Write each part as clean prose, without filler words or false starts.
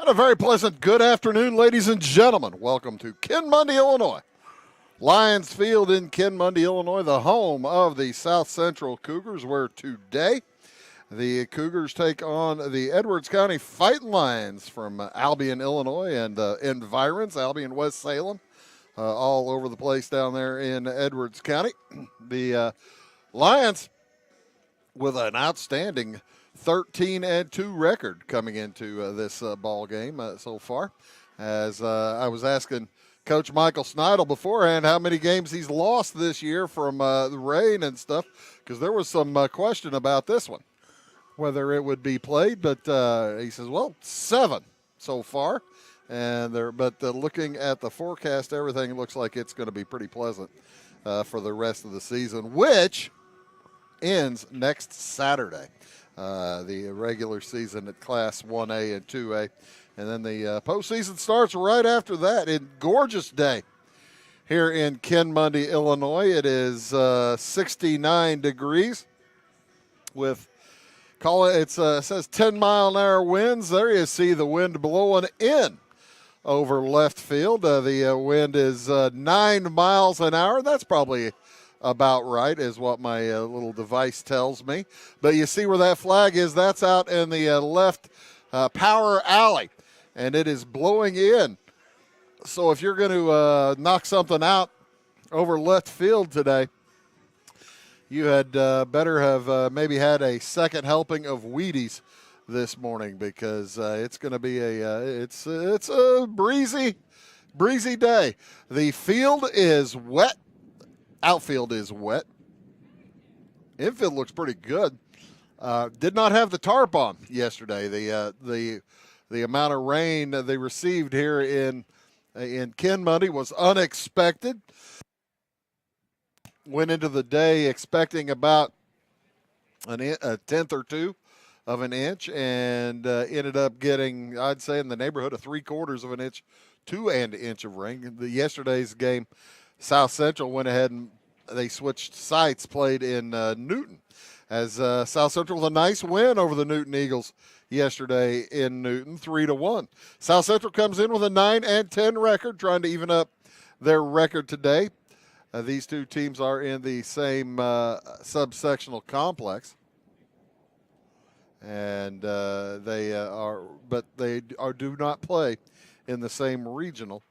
And a very pleasant good afternoon, ladies and gentlemen. Welcome to Kenmundy, Illinois. Lions Field in Kenmundy, Illinois, the home of the South Central Cougars, where today the Cougars take on the Edwards County Fighting Lions from Albion, Illinois, and environs, Albion, West Salem, all over the place down there in Edwards County. The Lions with an outstanding 13-2 record coming into this ball game so far. As I was asking Coach Michael Snidel beforehand how many games he's lost this year from the rain and stuff, because there was some question about this one, whether it would be played. But he says, well, 7 so far. And looking at the forecast, everything looks like it's going to be pretty pleasant for the rest of the season, which ends next Saturday. The regular season at Class 1A and 2A. And then the postseason starts right after that in gorgeous day here in Kenmundy, Illinois. It is 69 degrees with, it says 10-mile-an-hour winds. There you see the wind blowing in over left field. The wind is 9 miles an hour. That's probably about right, is what my little device tells me. But you see where that flag is? That's out in the left power alley, and it is blowing in. So if you're going to knock something out over left field today, you had better have maybe had a second helping of Wheaties this morning, because it's going to be it's a breezy day. The field is wet. Outfield is wet. Infield looks pretty good. Did not have the tarp on yesterday. The amount of rain they received here in Kenmundy was unexpected. Went into the day expecting about a tenth or two of an inch, and ended up getting, I'd say, in the neighborhood of 3/4 of an inch to an inch of rain. Yesterday's game, South Central went ahead and they switched sites, played in Newton, as South Central with a nice win over the Newton Eagles yesterday in Newton, 3-1. South Central comes in with a 9-10 record, trying to even up their record today. These two teams are in the same subsectional complex, and they do not play in the same regional.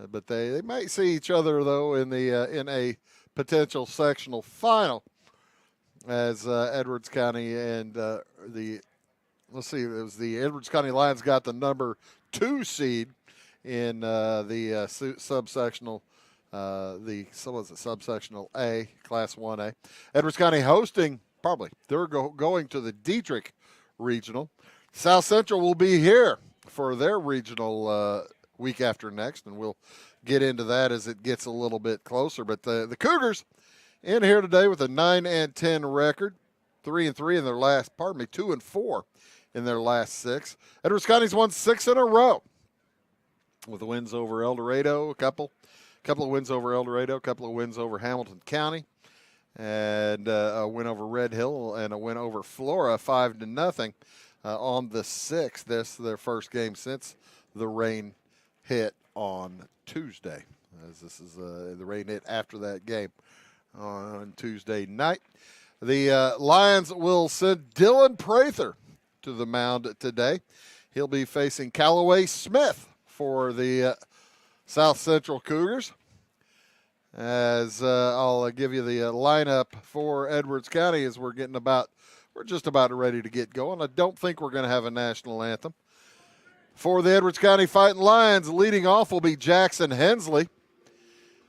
But they might see each other, though, in a potential sectional final, as Edwards County and it was the Edwards County Lions got the number 2 seed in the subsectional, subsectional A, Class 1A. Edwards County hosting, they're going to the Dietrich Regional. South Central will be here for their regional week after next, and we'll get into that as it gets a little bit closer. But the Cougars in here today with a 9-10 record, 3-3 in their last, 2-4 in their last 6. Edwards County's won 6 in a row, with the wins over El Dorado, a couple of wins over El Dorado, a couple of wins over Hamilton County, and a win over Red Hill, and a win over Flora, 5-0 on the 6th. This is their first game since the rain hit on Tuesday, as this is the rain hit after that game on Tuesday night. The Lions will send Dylan Prather to the mound today. He'll be facing Callaway Smith for the South Central Cougars. As I'll give you the lineup for Edwards County as we're just about ready to get going. I don't think we're going to have a national anthem. For the Edwards County Fighting Lions, leading off will be Jackson Hensley.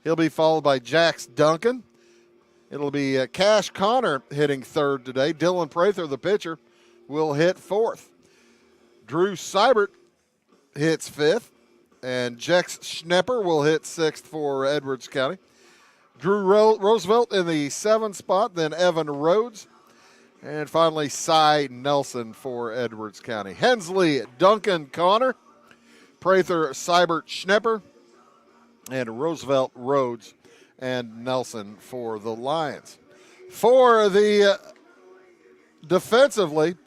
He'll be followed by Jax Duncan. It'll be Cash Connor hitting third today. Dylan Prather, the pitcher, will hit fourth. Drew Seibert hits fifth. And Jex Schnepper will hit sixth for Edwards County. Drew Roosevelt in the 7th spot, then Evan Rhodes. And finally, Cy Nelson for Edwards County. Hensley, Duncan, Connor, Prather, Seibert, Schnepper, and Roosevelt, Rhodes, and Nelson for the Lions. For the defensively,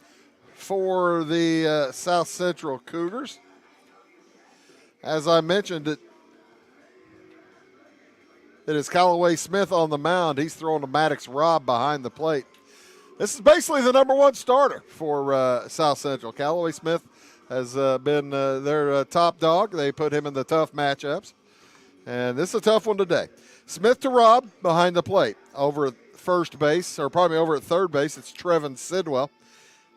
for the South Central Cougars, As I mentioned, it is Callaway Smith on the mound. He's throwing to Maddox Robb behind the plate. This is basically the number one starter for South Central. Callaway Smith has been their top dog. They put him in the tough matchups. And this is a tough one today. Smith to Robb behind the plate. Over at first base, or probably over at third base, it's Trevin Sidwell.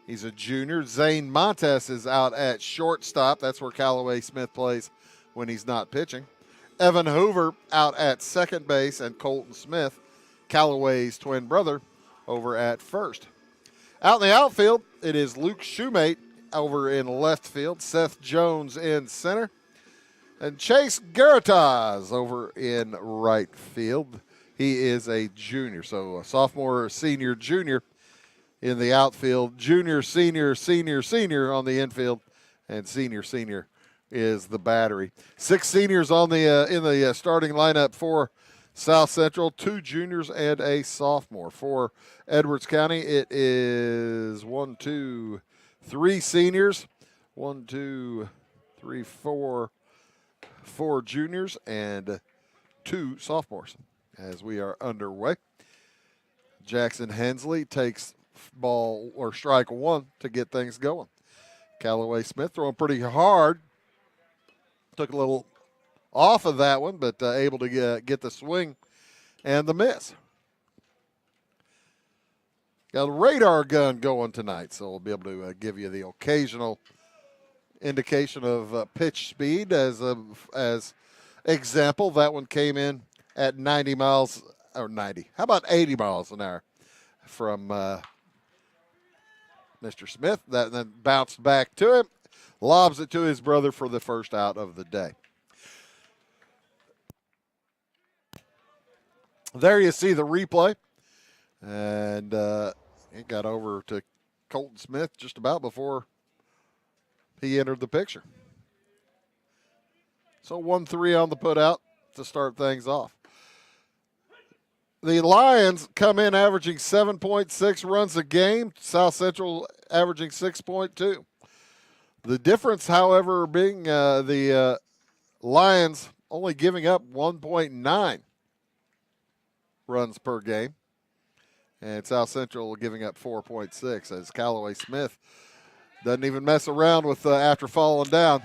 He's a junior. Zane Montes is out at shortstop. That's where Callaway Smith plays when he's not pitching. Evan Hoover out at second base, and Colton Smith, Callaway's twin brother, over at first. Out in the outfield, it is Luke Shoemate over in left field, Seth Jones in center, and Chase Garatas over in right field. He is a junior, so a sophomore, senior, junior in the outfield. Junior, senior, senior, senior on the infield, and senior, senior is the battery. 6 seniors on the in the starting lineup for South Central, 2 juniors and a sophomore. For Edwards County, it is 1, 2, 3 seniors, 1, 2, 3, 4 juniors, and 2 sophomores as we are underway. Jackson Hensley takes ball or strike 1 to get things going. Callaway Smith throwing pretty hard. Took a little off of that one, but able to get the swing and the miss. Got a radar gun going tonight, so we'll be able to give you the occasional indication of pitch speed as example. That one came in at 90 miles, or 90. How about 80 miles an hour from Mr. Smith? That then bounced back to him, lobs it to his brother for the first out of the day. There you see the replay. And it got over to Colton Smith just about before he entered the picture. So 1-3 on the putout to start things off. The Lions come in averaging 7.6 runs a game. South Central averaging 6.2. The difference, however, being the Lions only giving up 1.9 runs per game. And South Central giving up 4.6 as Callaway Smith doesn't even mess around with after falling down.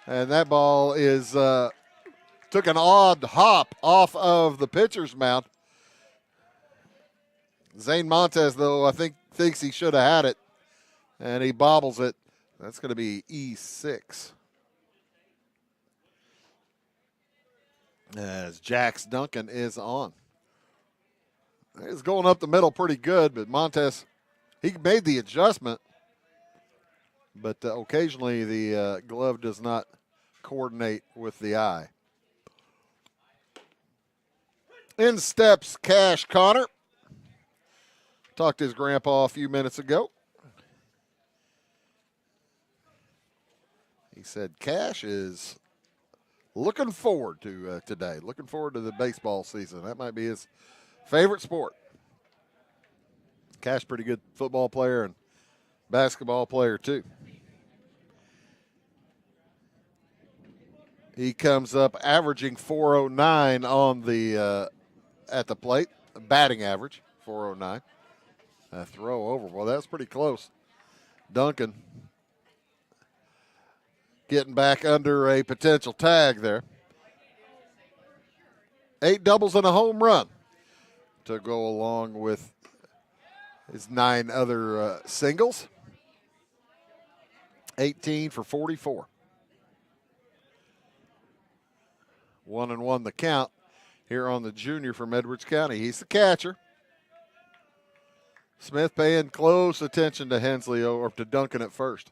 And that ball is took an odd hop off of the pitcher's mound. Zane Montes, though, I think thinks he should have had it, and he bobbles it. That's going to be E6. As Jax Duncan is on. He's going up the middle pretty good, but Montes, he made the adjustment, but occasionally the glove does not coordinate with the eye. In steps Cash Connor. Talked to his grandpa a few minutes ago. He said Cash is looking forward to today, looking forward to the baseball season. That might be his favorite sport. Cash, pretty good football player and basketball player too. He comes up averaging 409 on the at the plate, batting average 409. A throw over. Well, that's pretty close. Duncan getting back under a potential tag there. 8 doubles and a home run to go along with his 9 other singles. 18 for 44. 1-1 the count here on the junior from Edwards County. He's the catcher. Smith paying close attention to Hensley or to Duncan at first.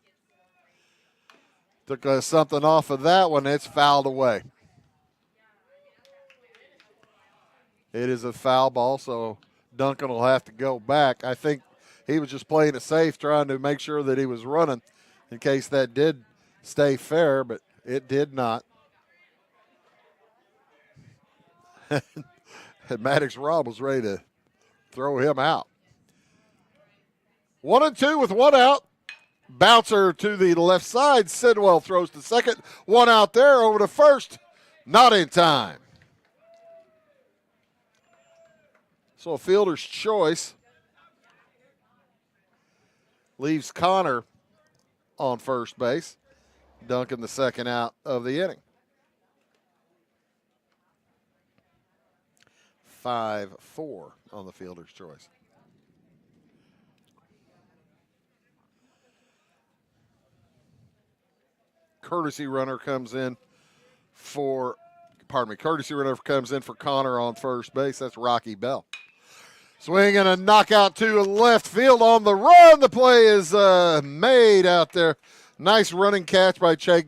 Took something off of that one. It's fouled away. It is a foul ball, so Duncan will have to go back. I think he was just playing it safe, trying to make sure that he was running in case that did stay fair, but it did not. And Maddox Robb was ready to throw him out. 1-2 with 1 out. Bouncer to the left side. Sidwell throws to second. One out there over to first. Not in time. So a fielder's choice leaves Connor on first base. Duncan the second out of the inning. 5-4 on the fielder's choice. Courtesy runner comes in for Connor on first base. That's Rocky Bell. Swing and a knockout to left field on the run. The play is made out there. Nice running catch by Chase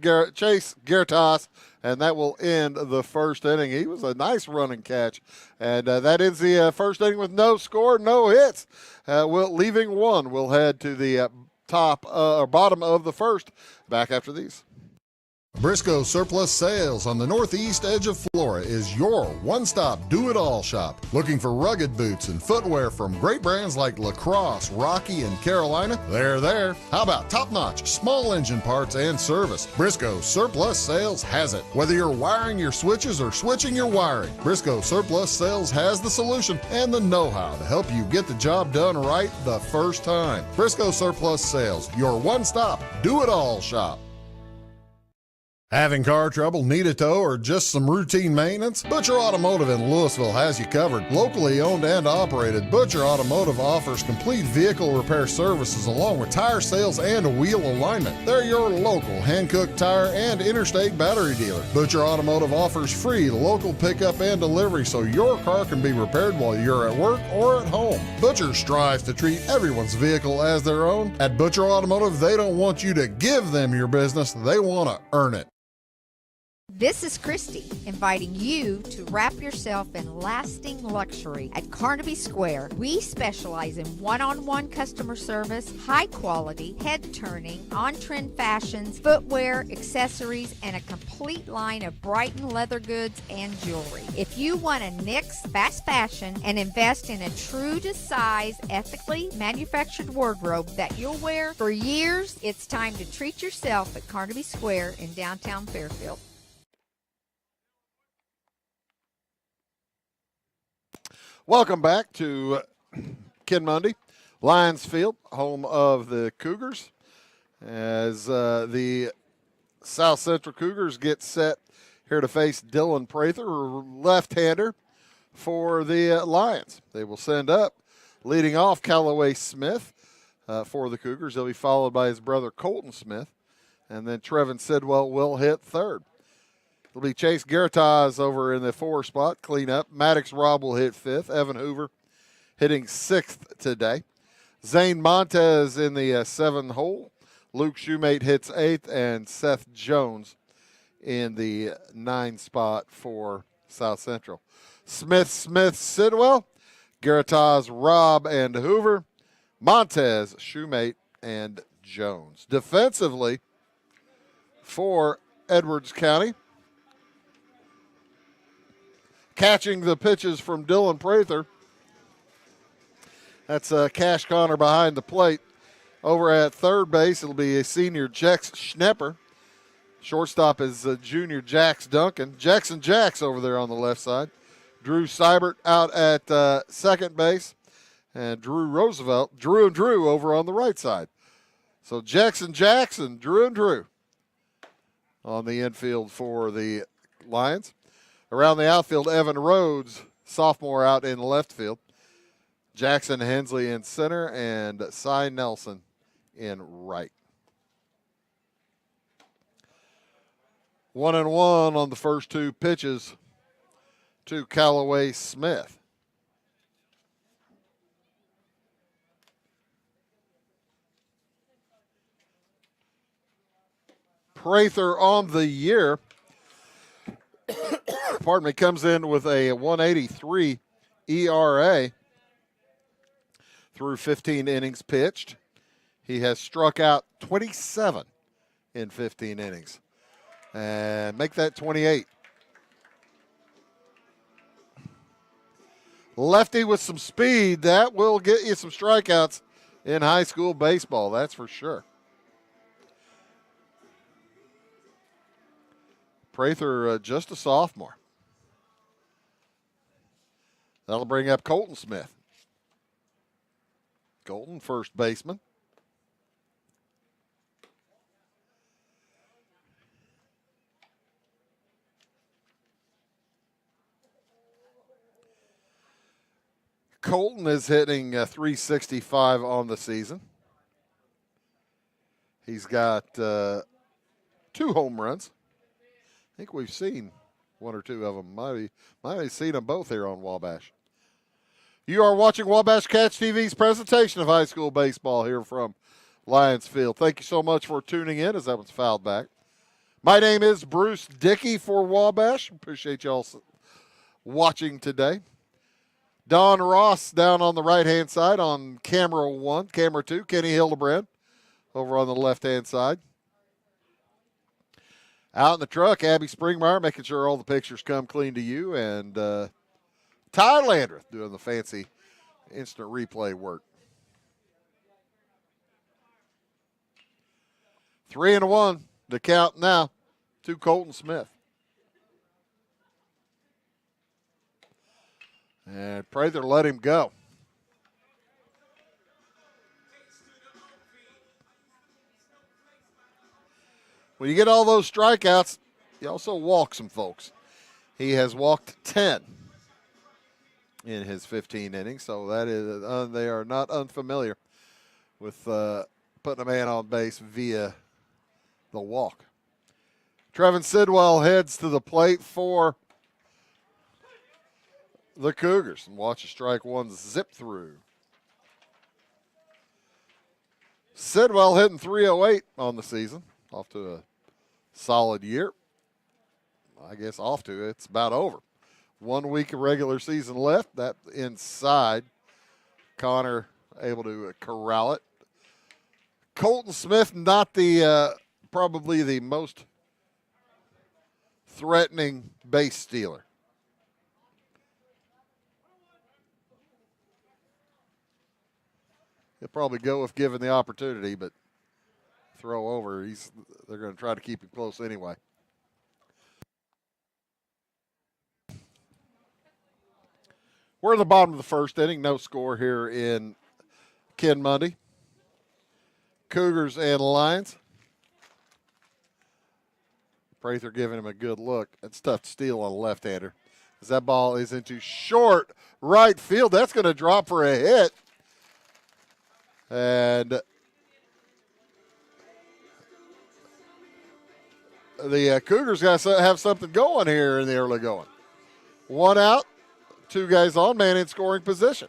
Gertas, and that will end the first inning. He was a nice running catch, and that ends the first inning with no score, no hits. Leaving one, we'll head to the bottom of the first. Back after these. Briscoe Surplus Sales on the northeast edge of Flora is your one-stop do-it-all shop. Looking for rugged boots and footwear from great brands like Lacrosse, Rocky, and Carolina? They're there. How about top-notch small engine parts and service? Briscoe Surplus Sales has it. Whether you're wiring your switches or switching your wiring, Briscoe Surplus Sales has the solution and the know-how to help you get the job done right the first time. Briscoe Surplus Sales, your one-stop do-it-all shop. Having car trouble, need a tow, or just some routine maintenance? Butcher Automotive in Louisville has you covered. Locally owned and operated, Butcher Automotive offers complete vehicle repair services along with tire sales and wheel alignment. They're your local Hankook tire and interstate battery dealer. Butcher Automotive offers free local pickup and delivery so your car can be repaired while you're at work or at home. Butcher strives to treat everyone's vehicle as their own. At Butcher Automotive, they don't want you to give them your business, they want to earn it. This is Christy, inviting you to wrap yourself in lasting luxury at Carnaby Square. We specialize in one-on-one customer service, high quality, head-turning, on-trend fashions, footwear, accessories, and a complete line of Brighton leather goods and jewelry. If you want to nix fast fashion and invest in a true-to-size, ethically manufactured wardrobe that you'll wear for years, it's time to treat yourself at Carnaby Square in downtown Fairfield. Welcome back to Ken Mundy, Lions Field, home of the Cougars, as the South Central Cougars get set here to face Dylan Prather, left-hander for the Lions. They will send up, leading off Callaway Smith for the Cougars. He'll be followed by his brother Colton Smith, and then Trevin Sidwell will hit third. It'll be Chase Gertas over in the 4 spot, clean up. Maddox Robb will hit 5th. Evan Hoover hitting 6th today. Zane Montez in the 7 hole. Luke Shoemate hits 8th, and Seth Jones in the 9 spot for South Central. Smith, Sidwell, Gertas, Robb, and Hoover. Montez, Shoemate, and Jones. Defensively for Edwards County, catching the pitches from Dylan Prather. That's Cash Connor behind the plate. Over at third base, it'll be a senior Jex Schnepper. Shortstop is junior Jax Duncan. Jackson Jax over there on the left side. Drew Seibert out at second base. And Drew and Drew over on the right side. So Jackson Jackson, Drew and Drew on the infield for the Lions. Around the outfield, Evan Rhodes, sophomore, out in left field. Jackson Hensley in center, and Cy Nelson in right. 1-1 on the first 2 pitches to Callaway Smith. Prather on the year, comes in with a 1.83 ERA through 15 innings pitched. He has struck out 27 in 15 innings. And make that 28. Lefty with some speed, that will get you some strikeouts in high school baseball, that's for sure. Prather just a sophomore. That'll bring up Colton Smith. Colton, first baseman. Colton is hitting 365 on the season. He's got 2 home runs. I think we've seen 1 or 2 of them. Might have seen them both here on Wabash. You are watching Wabash Catch TV's presentation of high school baseball here from Lions Field. Thank you so much for tuning in as that one's fouled back. My name is Bruce Dickey for Wabash. Appreciate y'all watching today. Don Ross down on the right-hand side on camera 1. Camera 2, Kenny Hildebrand over on the left-hand side. Out in the truck, Abby Springmeyer making sure all the pictures come clean to you. And Ty Landreth doing the fancy instant replay work. 3-1 to count now to Colton Smith. And Prather let him go. When you get all those strikeouts, you also walk some folks. He has walked 10 in his 15 innings, so that is they are not unfamiliar with putting a man on base via the walk. Trevin Sidwell heads to the plate for the Cougars, and watch a strike one zip through. Sidwell hitting 308 on the season, off to a solid year. I guess off to, it's about over. 1 week of regular season left. That inside. Connor able to corral it. Colton Smith, not the probably the most threatening base stealer. He'll probably go if given the opportunity, but throw over. They're going to try to keep him close anyway. We're at the bottom of the first inning. No score here in Ken Mundy. Cougars and Lions. Prather giving him a good look. That's tough to steal on a left-hander. As that ball is into short right field. That's going to drop for a hit. And the Cougars got to have something going here in the early going. 1 out, 2 guys on, man in scoring position.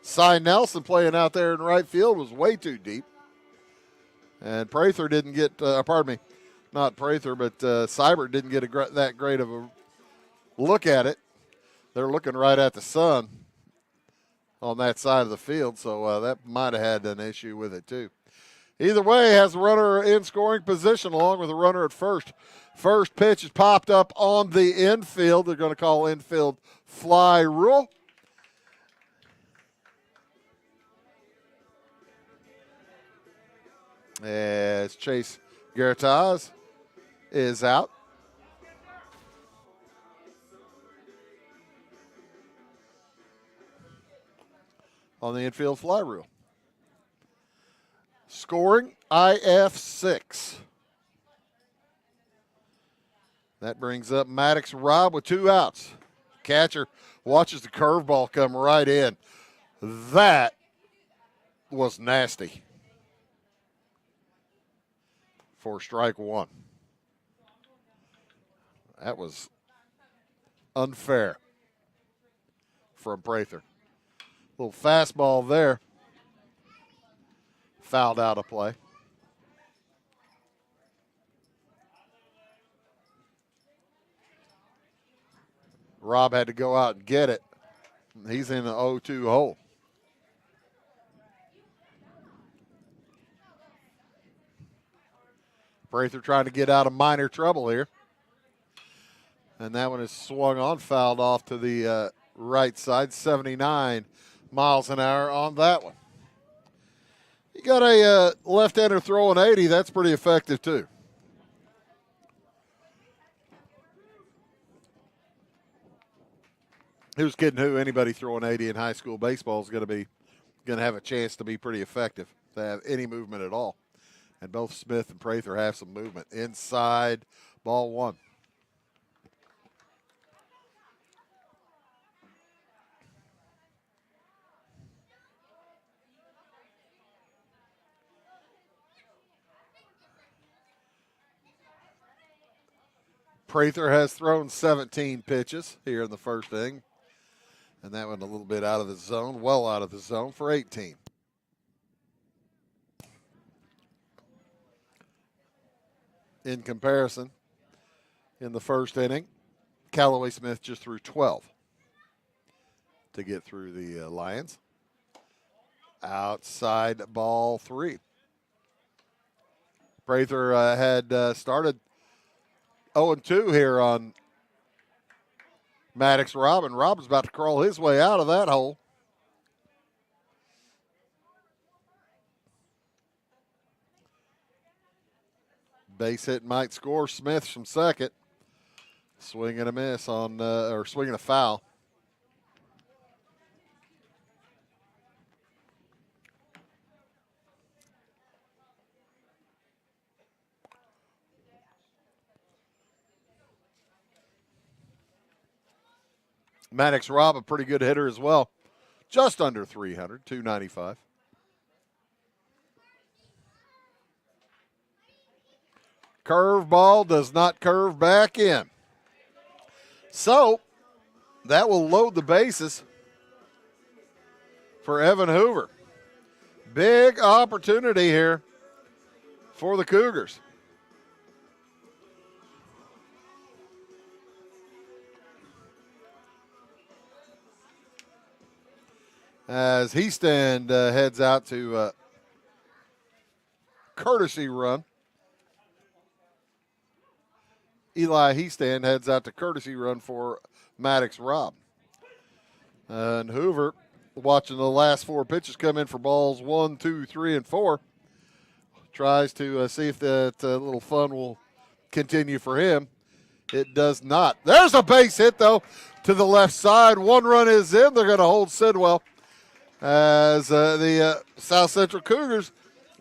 Cy Nelson playing out there in right field was way too deep. And Prather didn't get, not Prather, but Seibert didn't get that great of a look at it. They're looking right at the sun on that side of the field, so that might have had an issue with it too. Either way, has a runner in scoring position along with a runner at first. First pitch is popped up on the infield. They're going to call infield fly rule. As Chase Garataz is out. On the infield fly rule. Scoring IF6. That brings up Maddox Robb with 2 outs. Catcher watches the curveball come right in. That was nasty. For strike 1. That was unfair from Prather. Little fastball there. Fouled out of play. Robb had to go out and get it. He's in the 0-2 hole. Prather trying to get out of minor trouble here. And that one is swung on, fouled off to the right side. 79 miles an hour on that one. You got a left-hander throwing 80. That's pretty effective, too. Who's kidding who? Anybody throwing 80 in high school baseball is going to have a chance to be pretty effective, to have any movement at all. And both Smith and Prather have some movement. Inside, ball one. Prather has thrown 17 pitches here in the first inning. And that one a little bit out of the zone, well out of the zone for 18. In comparison, in the first inning, Callaway Smith just threw 12 to get through the Lions. Outside ball 3. Prather had started 0-2 here on Maddox Robb, and Robb's about to crawl his way out of that hole. Base hit might score. Smith from second. Swing and a miss on, or swing and a foul. Maddox Robb, a pretty good hitter as well. Just under 300, 295. Curveball does not curve back in. So that will load the bases for Evan Hoover. Big opportunity here for the Cougars. As Heastand heads out to courtesy run. Eli Heastand heads out to courtesy run for Maddox Robb. And Hoover, watching the last 4 pitches come in for balls 1, 2, 3, and 4, tries to see if that little fun will continue for him. It does not. There's a base hit, though, to the left side. 1 run is in. They're going to hold Sidwell as the South Central Cougars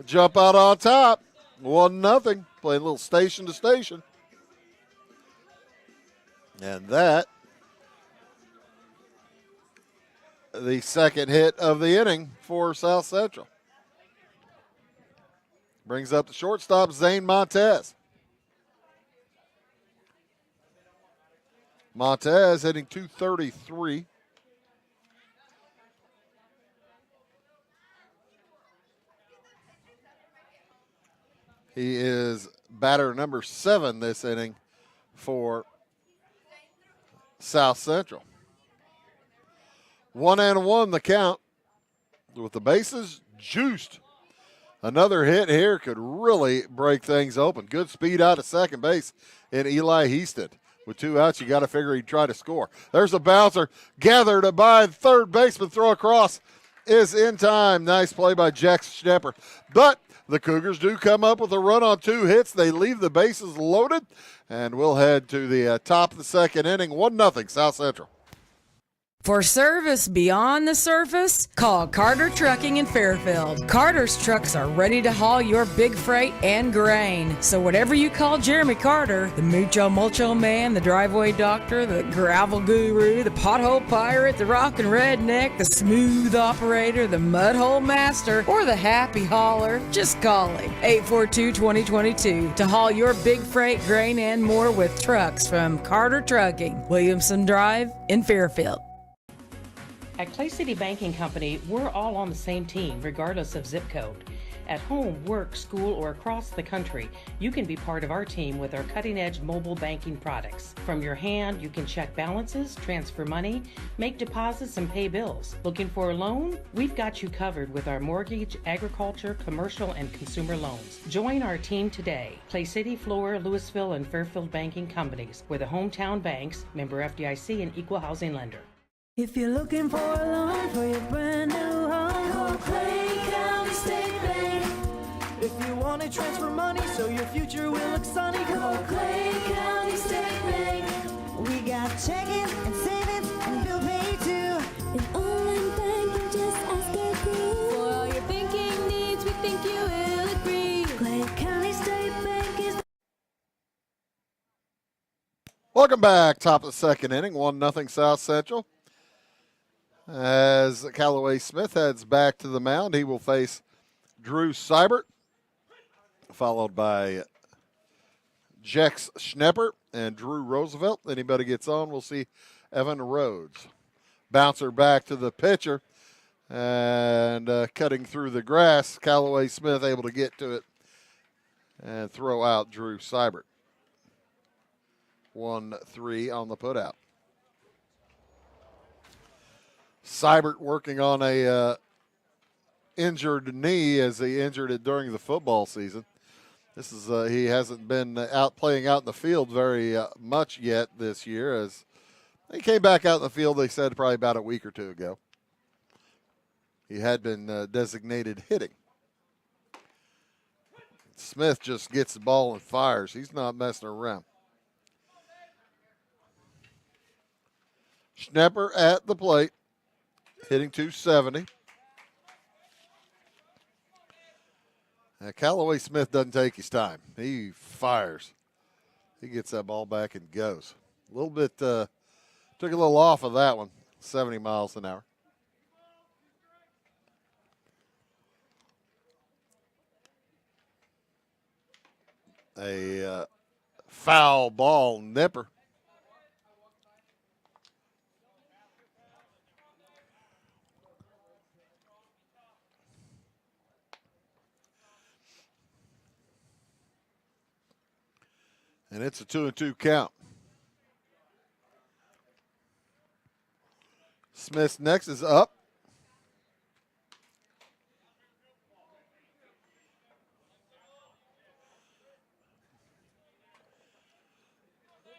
jump out on top. 1-0. Playing a little station to station. And that, the second hit of the inning for South Central. Brings up the shortstop, Zane Montez. Montez hitting .233. He is batter number 7 this inning for South Central. 1-1 the count with the bases juiced. Another hit here could really break things open. Good speed out of second base in Eli Heasted. With 2 outs, you got to figure he'd try to score. There's a bouncer gathered by third baseman. Throw across is in time. Nice play by Jackson Schnepper. But the Cougars do come up with a run on 2 hits. They leave the bases loaded, and we'll head to the top of the second inning. 1-0 South Central. For service beyond the surface, call Carter Trucking in Fairfield. Carter's trucks are ready to haul your big freight and grain. So whatever you call Jeremy Carter, the Mucho Mulcho Man, the driveway doctor, the gravel guru, the pothole pirate, the rockin' redneck, the smooth operator, the mud hole master, or the happy hauler, just call him. 842-2022 to haul your big freight, grain, and more with trucks from Carter Trucking, Williamson Drive in Fairfield. At Clay City Banking Company, we're all on the same team, regardless of zip code. At home, work, school, or across the country, you can be part of our team with our cutting-edge mobile banking products. From your hand, you can check balances, transfer money, make deposits, and pay bills. Looking for a loan? We've got you covered with our mortgage, agriculture, commercial, and consumer loans. Join our team today. Clay City, Flora, Louisville, and Fairfield Banking Companies. We're the hometown banks, member FDIC, and equal housing lender. If you're looking for a loan for your brand new home, call Clay County State Bank. to transfer money so your future will look sunny. Call Clay County State Bank. We got checking and savings and bill pay too. An online banking, just ask our crew. For all your banking needs, we think you will agree. Clay County State Bank is. Welcome back. Top of the second inning, 1-0 South Central. As Callaway Smith heads back to the mound, he will face Drew Seibert, followed by Jex Schnepper and Drew Roosevelt. Anybody gets on, we'll see Evan Rhodes. Bouncer back to the pitcher, and cutting through the grass, Callaway Smith able to get to it and throw out Drew Seibert. 1-3 on the putout. Seibert working on a injured knee as he injured it during the football season. This is he hasn't been playing out in the field very much yet this year. As he came back out in the field, they said probably about a week or two ago. He had been designated hitting. Smith just gets the ball and fires. He's not messing around. Schnepper at the plate, hitting 270. Callaway Smith doesn't take his time. He fires. He gets that ball back and goes. A little bit, took a little off of that one, 70 miles an hour. A foul ball nipper. And it's a 2-2 count. Smith's next is up.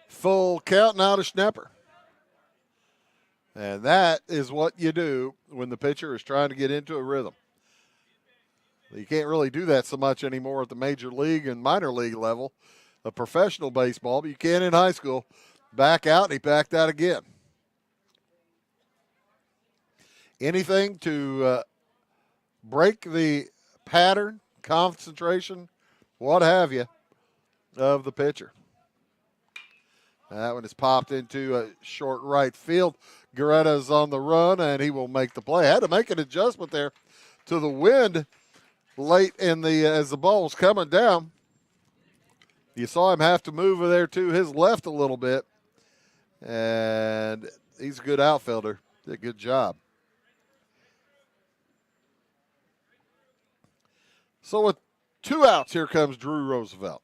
Full count now to Schnepper. And that is what you do when the pitcher is trying to get into a rhythm. You can't really do that so much anymore at the major league and minor league level of professional baseball, but you can in high school. Back out, and he backed out again. Anything to break the pattern, concentration, what have you, of the pitcher. That one is popped into a short right field. Garetta's on the run, and he will make the play. Had to make an adjustment there to the wind late in the as the ball was coming down. You saw him have to move there to his left a little bit, and he's a good outfielder. Did a good job. So with 2 outs, here comes Drew Roosevelt.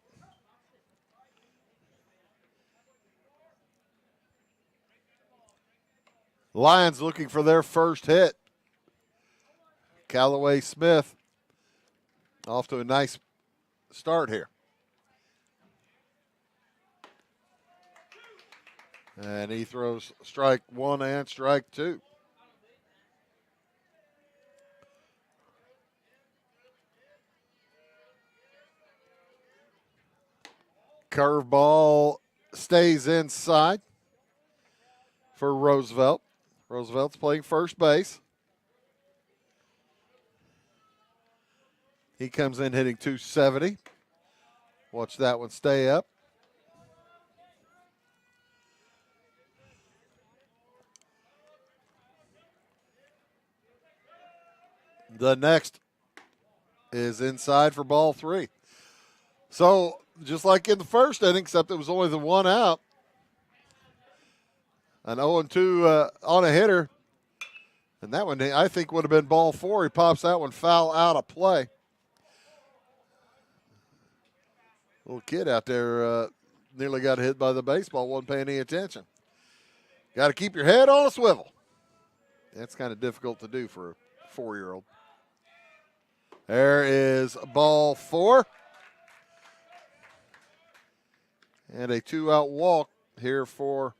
Lions looking for their first hit. Callaway Smith off to a nice start here. And he throws strike 1 and strike 2. Curveball stays inside for Roosevelt. Roosevelt's playing first base. He comes in hitting 270. Watch that one stay up. The next is inside for ball 3. So just like in the first inning, except it was only the 1 out. An 0-2 on a hitter. And that one, I think, would have been ball 4. He pops that one foul out of play. Little kid out there nearly got hit by the baseball, wasn't paying any attention. Got to keep your head on a swivel. That's kind of difficult to do for a 4-year-old. There is ball 4. And a 2-out walk here for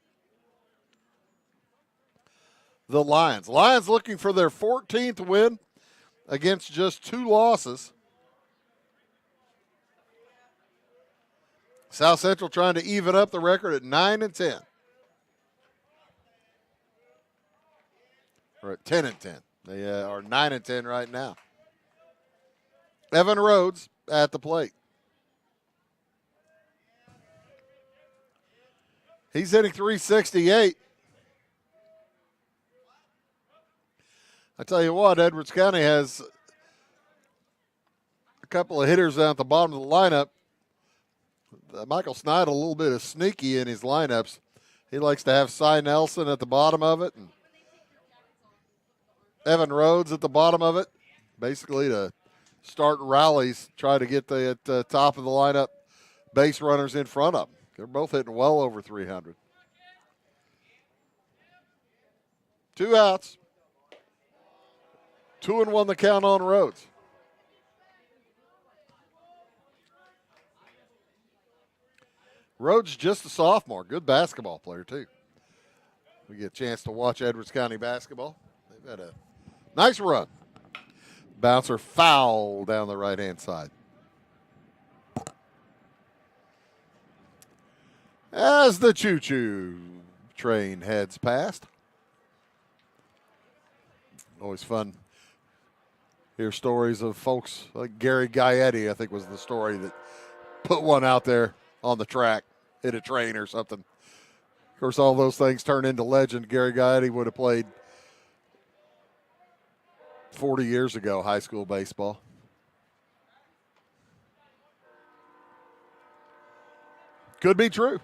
the Lions. Lions looking for their 14th win against just 2 losses. South Central trying to even up the record at 9-10. Or at 10-10. They are 9-10 right now. Evan Rhodes at the plate. He's hitting .368. I tell you what, Edwards County has a couple of hitters down at the bottom of the lineup. Michael Snyder, a little bit of sneaky in his lineups. He likes to have Cy Nelson at the bottom of it and Evan Rhodes at the bottom of it, basically to start rallies, try to get the at the top of the lineup base runners in front of them. They're both hitting well over 300. 2 outs. 2-1 the count on Rhodes. Rhodes just a sophomore. Good basketball player, too. We get a chance to watch Edwards County basketball. They've had a nice run. Bouncer foul down the right-hand side. As the choo-choo train heads past. Always fun. Hear stories of folks like Gary Gaetti, I think was the story that put one out there on the track, hit a train or something. Of course, all those things turn into legend. Gary Gaetti would have played 40 years ago high school baseball. Could be true.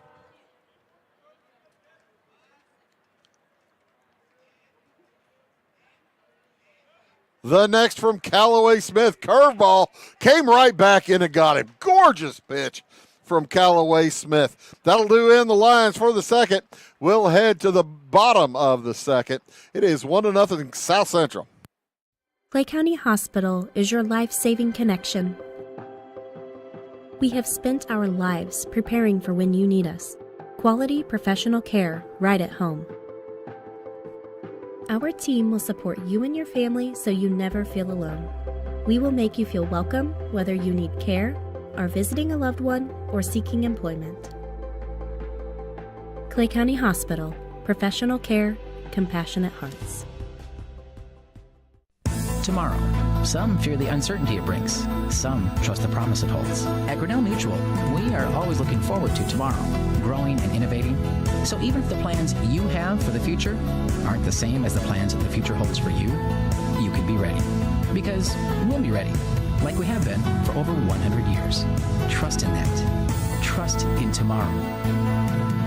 The next from Callaway Smith, curveball, came right back in and got him. Gorgeous pitch from Callaway Smith. That'll do in the Lions for the second. We'll head to the bottom of the second. It is 1-0 South Central. Clay County Hospital is your life-saving connection. We have spent our lives preparing for when you need us. Quality professional care right at home. Our team will support you and your family so you never feel alone. We will make you feel welcome whether you need care, are visiting a loved one, or seeking employment. Clay County Hospital. Professional care, compassionate hearts. Tomorrow. Some fear the uncertainty it brings. Some trust the promise it holds. At Grinnell Mutual, we are always looking forward to tomorrow, growing and innovating. So even if the plans you have for the future aren't the same as the plans that the future holds for you, you can be ready. Because we'll be ready, like we have been for over 100 years. Trust in that. Trust in tomorrow.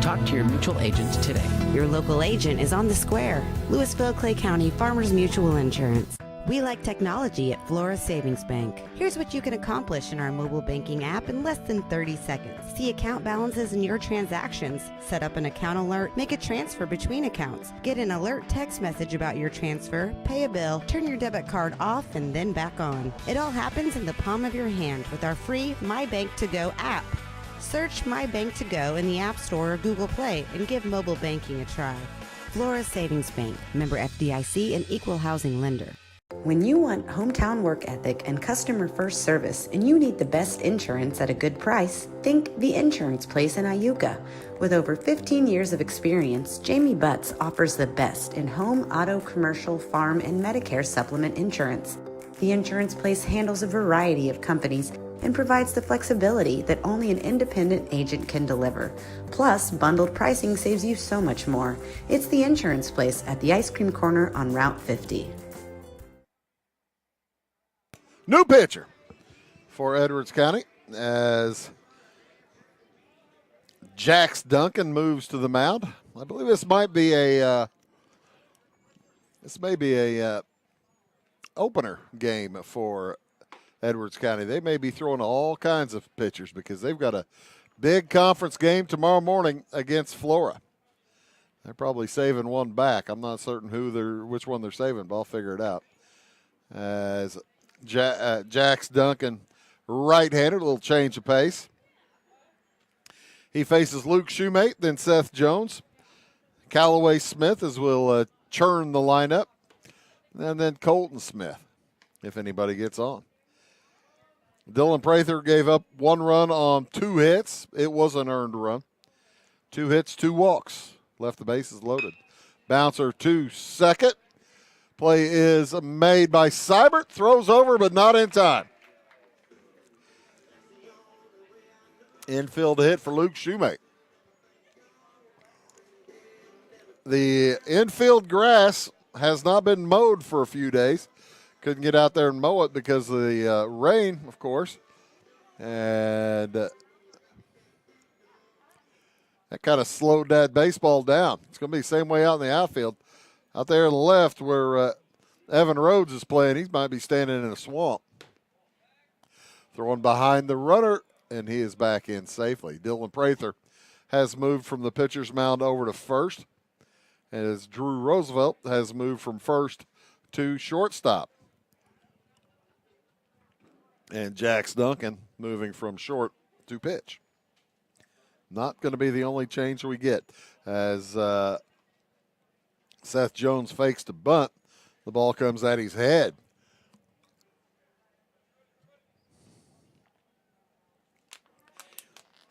Talk to your mutual agent today. Your local agent is on the square. Louisville, Clay County Farmers Mutual Insurance. We like technology at Flora Savings Bank. Here's what you can accomplish in our mobile banking app in less than 30 seconds. See account balances in your transactions, set up an account alert, make a transfer between accounts, get an alert text message about your transfer, pay a bill, turn your debit card off and then back on. It all happens in the palm of your hand with our free My Bank to Go app. Search My Bank to Go in the App Store or Google Play and give mobile banking a try. Flora Savings Bank, member FDIC and equal housing lender. When you want hometown work ethic and customer first service and you need the best insurance at a good price, think The Insurance Place in Iuka. With over 15 years of experience, Jamie Butts offers the best in home, auto, commercial, farm, and Medicare supplement insurance. The Insurance Place handles a variety of companies and provides the flexibility that only an independent agent can deliver. Plus, bundled pricing saves you so much more. It's The Insurance Place at the Ice Cream Corner on Route 50. New pitcher for Edwards County as Jax Duncan moves to the mound. I believe this might be a opener game for Edwards County. They may be throwing all kinds of pitchers because they've got a big conference game tomorrow morning against Flora. They're probably saving one back. I'm not certain which one they're saving, but I'll figure it out. As Jax Duncan, right-handed, a little change of pace. He faces Luke Shoemate, then Seth Jones. Callaway Smith as will churn the lineup. And then Colton Smith, if anybody gets on. Dylan Prather gave up 1 run on 2 hits. It was an earned run. 2 hits, 2 walks. Left the bases loaded. Bouncer to second. Play is made by Seibert. Throws over, but not in time. Infield hit for Luke Shoemate. The infield grass has not been mowed for a few days. Couldn't get out there and mow it because of the rain, of course. And that kind of slowed that baseball down. It's going to be the same way out in the outfield. Out there on the left where Evan Rhodes is playing, he might be standing in a swamp. Throwing behind the runner, and he is back in safely. Dylan Prather has moved from the pitcher's mound over to first, as Drew Roosevelt has moved from first to shortstop. And Jax Duncan moving from short to pitch. Not going to be the only change we get as Seth Jones fakes to bunt. The ball comes at his head.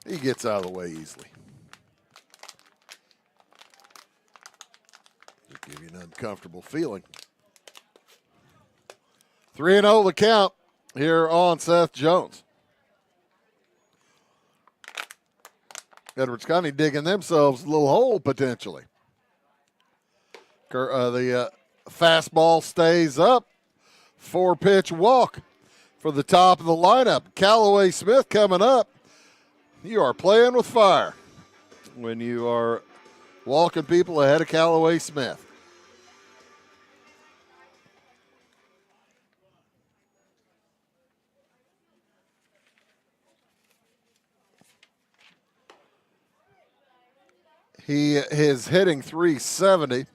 He gets out of the way easily. Just give you an uncomfortable feeling. 3-0 the count here on Seth Jones. Edwards County digging themselves a little hole potentially. The fastball stays up. 4-pitch walk for the top of the lineup. Callaway Smith coming up. You are playing with fire when you are walking people ahead of Callaway Smith. He is hitting .370.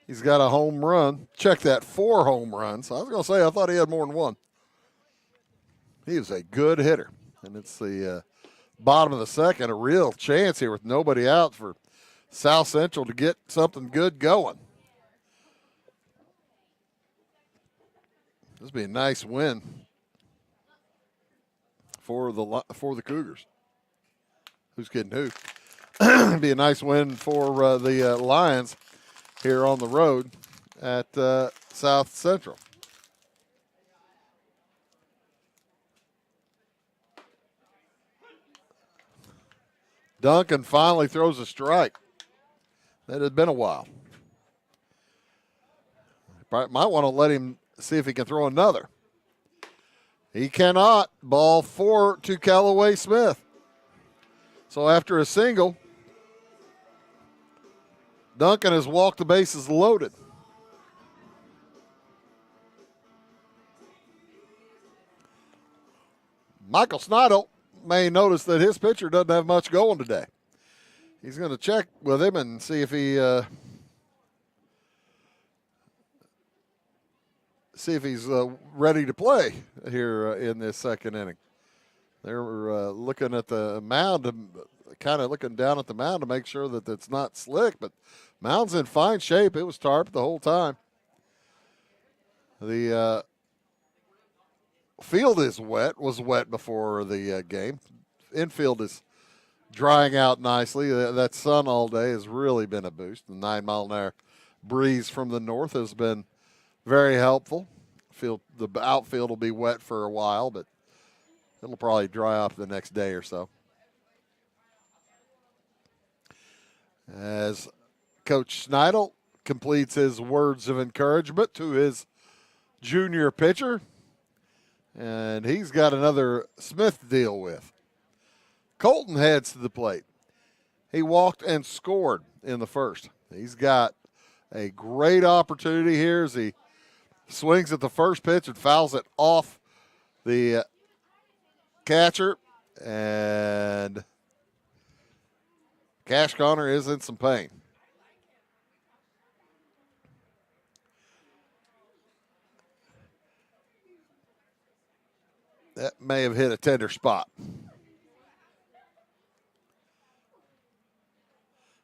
He's got a home run. Check that, 4 home runs. I was going to say, I thought he had more than 1. He is a good hitter. And it's the bottom of the second, a real chance here with nobody out for South Central to get something good going. This would be a nice win for the Cougars. Who's kidding who? It'd be a nice win for the Lions here on the road at South Central. Duncan finally throws a strike. That had been a while. Might want to let him see if he can throw another. He cannot. Ball 4 to Callaway Smith. So after a single, Duncan has walked the bases loaded. Michael Snidel may notice that his pitcher doesn't have much going today. He's going to check with him and see if he's ready to play here in this second inning. They're looking at the mound, kind of looking down at the mound to make sure that it's not slick, but mound's in fine shape. It was tarp the whole time. The field is wet, was wet before the game. Infield is drying out nicely. That sun all day has really been a boost. The 9-mile-an-hour breeze from the north has been very helpful. The outfield will be wet for a while, but it'll probably dry up the next day or so. As Coach Snidel completes his words of encouragement to his junior pitcher, and he's got another Smith to deal with. Colton heads to the plate. He walked and scored in the first. He's got a great opportunity here as he swings at the first pitch and fouls it off the catcher, and Cash Connor is in some pain. That may have hit a tender spot.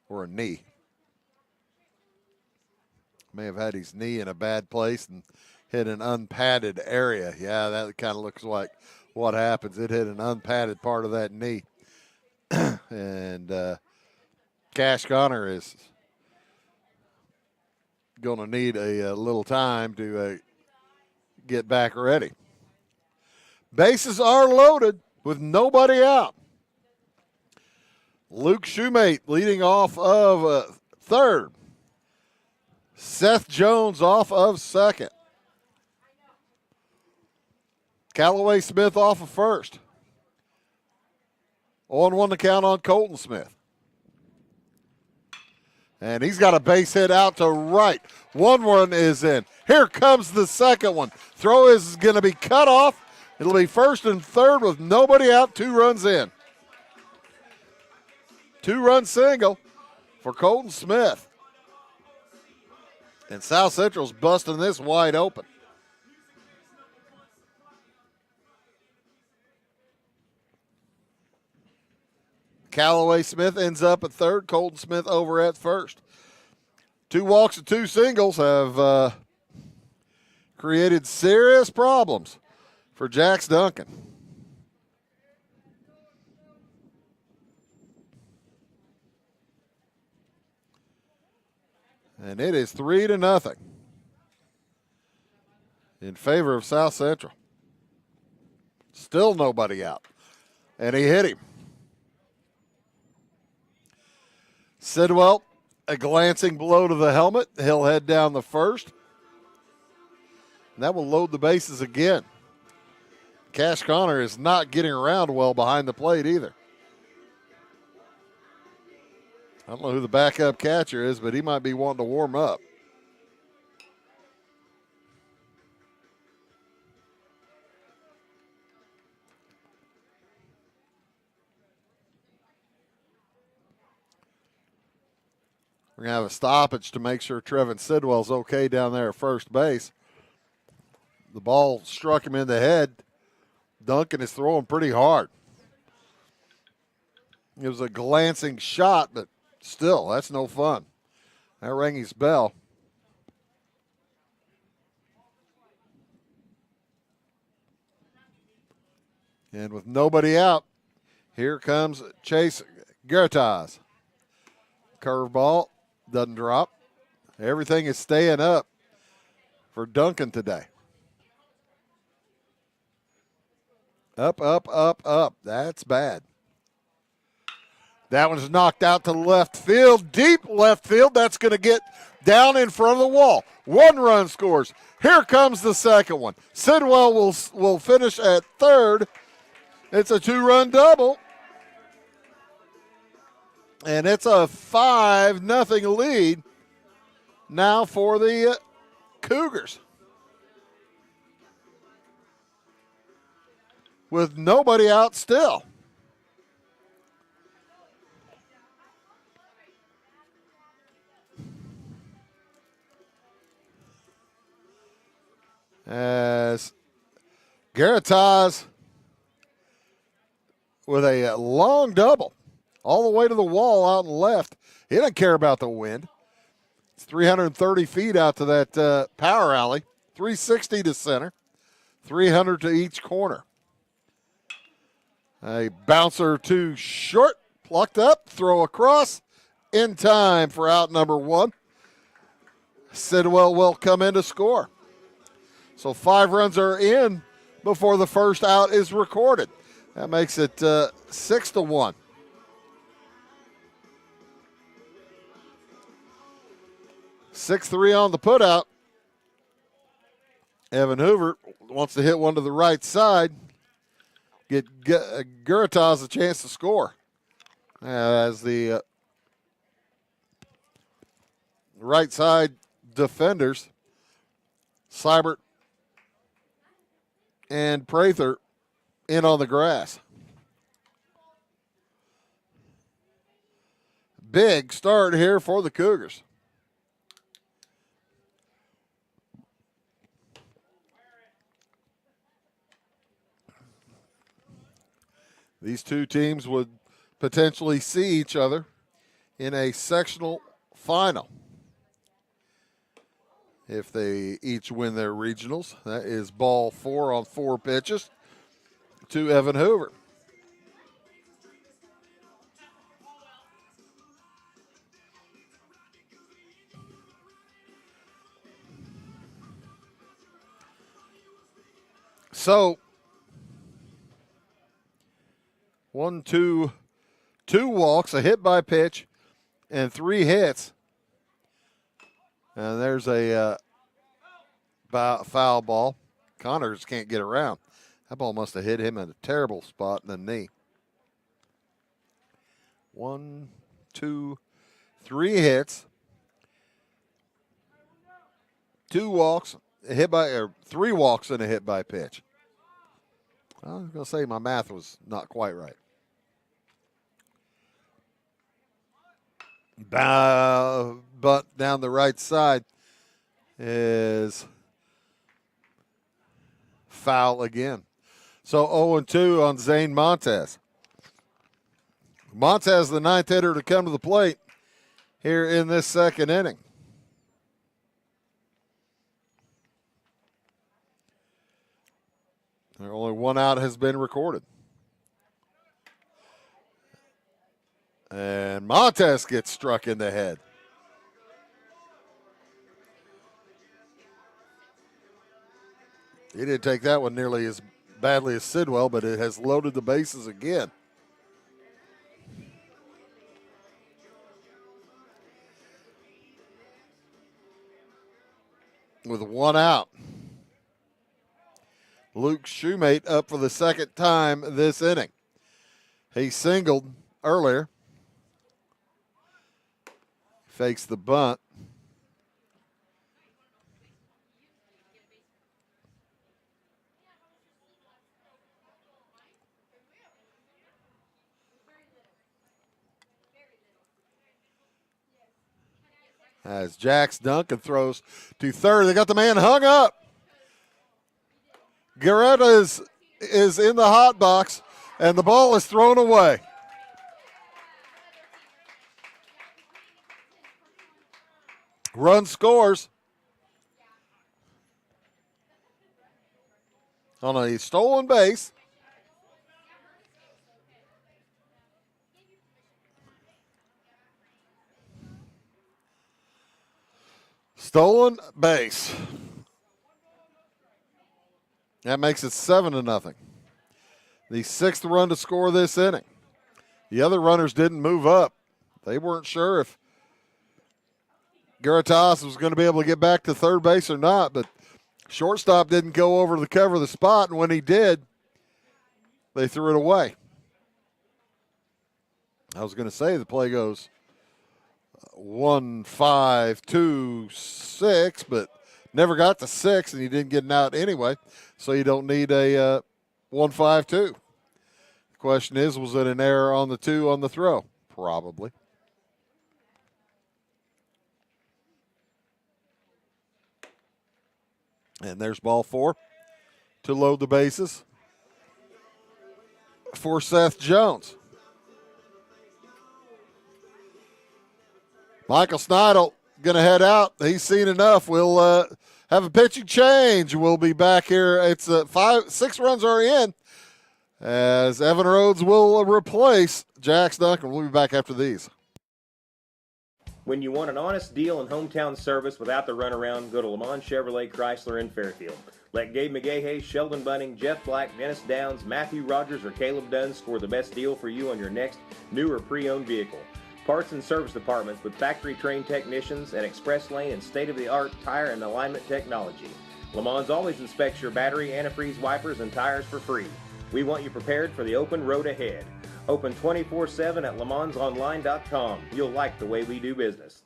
Or a knee. May have had his knee in a bad place and hit an unpadded area. Yeah, that kind of looks like what happens. It hit an unpadded part of that knee. And Cash Connor is going to need a little time to get back ready. Bases are loaded with nobody out. Luke Shoemate leading off of third. Seth Jones off of second. Callaway Smith off of first. 0-1 to count on Colton Smith. And he's got a base hit out to right. 1 is in. Here comes the second one. Throw is going to be cut off. It'll be first and third with nobody out. 2 runs in. 2-run single for Colton Smith. And South Central's busting this wide open. Callaway Smith ends up at third. Colton Smith over at first. 2 walks and 2 singles have created serious problems for Jax Duncan. And it is 3-0 in favor of South Central. Still nobody out. And he hit him. Sidwell, a glancing blow to the helmet. He'll head down the first. And that will load the bases again. Cash Connor is not getting around well behind the plate either. I don't know who the backup catcher is, but he might be wanting to warm up. We're going to have a stoppage to make sure Trevin Sidwell's okay down there at first base. The ball struck him in the head. Duncan is throwing pretty hard. It was a glancing shot, but still, that's no fun. That rang his bell. And with nobody out, here comes Chase Gertaz. Curveball doesn't drop. Everything is staying up for Duncan today. Up, up, up, up. That's bad. That one's knocked out to left field, deep left field. That's going to get down in front of the wall. 1 run scores. Here comes the second one. Sidwell will finish at third. It's a 2-run double. And it's a 5-0 lead now for the Cougars. With nobody out still. As Gertaz with a long double all the way to the wall out and left. He doesn't care about the wind. It's 330 feet out to that power alley. 360 to center. 300 to each corner. A bouncer to short. Plucked up. Throw across. In time for out number 1. Sidwell will come in to score. So 5 runs are in before the first out is recorded. That makes it 6-1. 6-3 on the putout. Evan Hoover wants to hit one to the right side. Get Gertaz a chance to score. As the right side defenders, Seibert and Prather in on the grass. Big start here for the Cougars. These two teams would potentially see each other in a sectional final if they each win their regionals. That is ball 4 on 4 pitches. to Evan Hoover. So, 2 walks, a hit by pitch, and 3 hits. And there's a foul ball. Connors can't get around. That ball must have hit him in a terrible spot in the knee. 1, 2, 3 hits, 2 walks, a hit by, or 3 walks and a hit by pitch. I was going to say my math was not quite right. But down the right side is foul again. So 0-2 on Zane Montez. Montez, the 9th hitter to come to the plate here in this second inning. Only 1 out has been recorded. And Montez gets struck in the head. He didn't take that one nearly as badly as Sidwell, but it has loaded the bases again. With 1 out. Luke Shoemate up for the second time this inning. He singled earlier. Fakes the bunt. As Jax Duncan throws to third. They got the man hung up. Garretta is in the hot box, and the ball is thrown away. Run scores on a stolen base. Stolen base. That makes it 7-0. The 6th run to score this inning. The other runners didn't move up. They weren't sure if Garatas was going to be able to get back to third base or not, but shortstop didn't go over to cover the spot, and when he did, they threw it away. I was going to say the play goes 1, 5, 2, 6, but never got to 6, and he didn't get an out anyway, so you don't need a 1, 5, 2. The question is, was it an error on the 2 on the throw? Probably. And there's ball 4 to load the bases for Seth Jones. Michael Snidel going to head out. He's seen enough. We'll have a pitching change. We'll be back here. It's 6 runs are in as Evan Rhodes will replace Jax Duncan. We'll be back after these. When you want an honest deal and hometown service without the runaround, go to Lamont Chevrolet Chrysler in Fairfield. Let Gabe McGahey, Sheldon Bunning, Jeff Black, Dennis Downs, Matthew Rogers, or Caleb Dunn score the best deal for you on your next new or pre-owned vehicle. Parts and service departments with factory-trained technicians and express lane and state-of-the-art tire and alignment technology. Lamont always inspects your battery, antifreeze, wipers, and tires for free. We want you prepared for the open road ahead. Open 24/7 at LeMansOnline.com. You'll like the way we do business.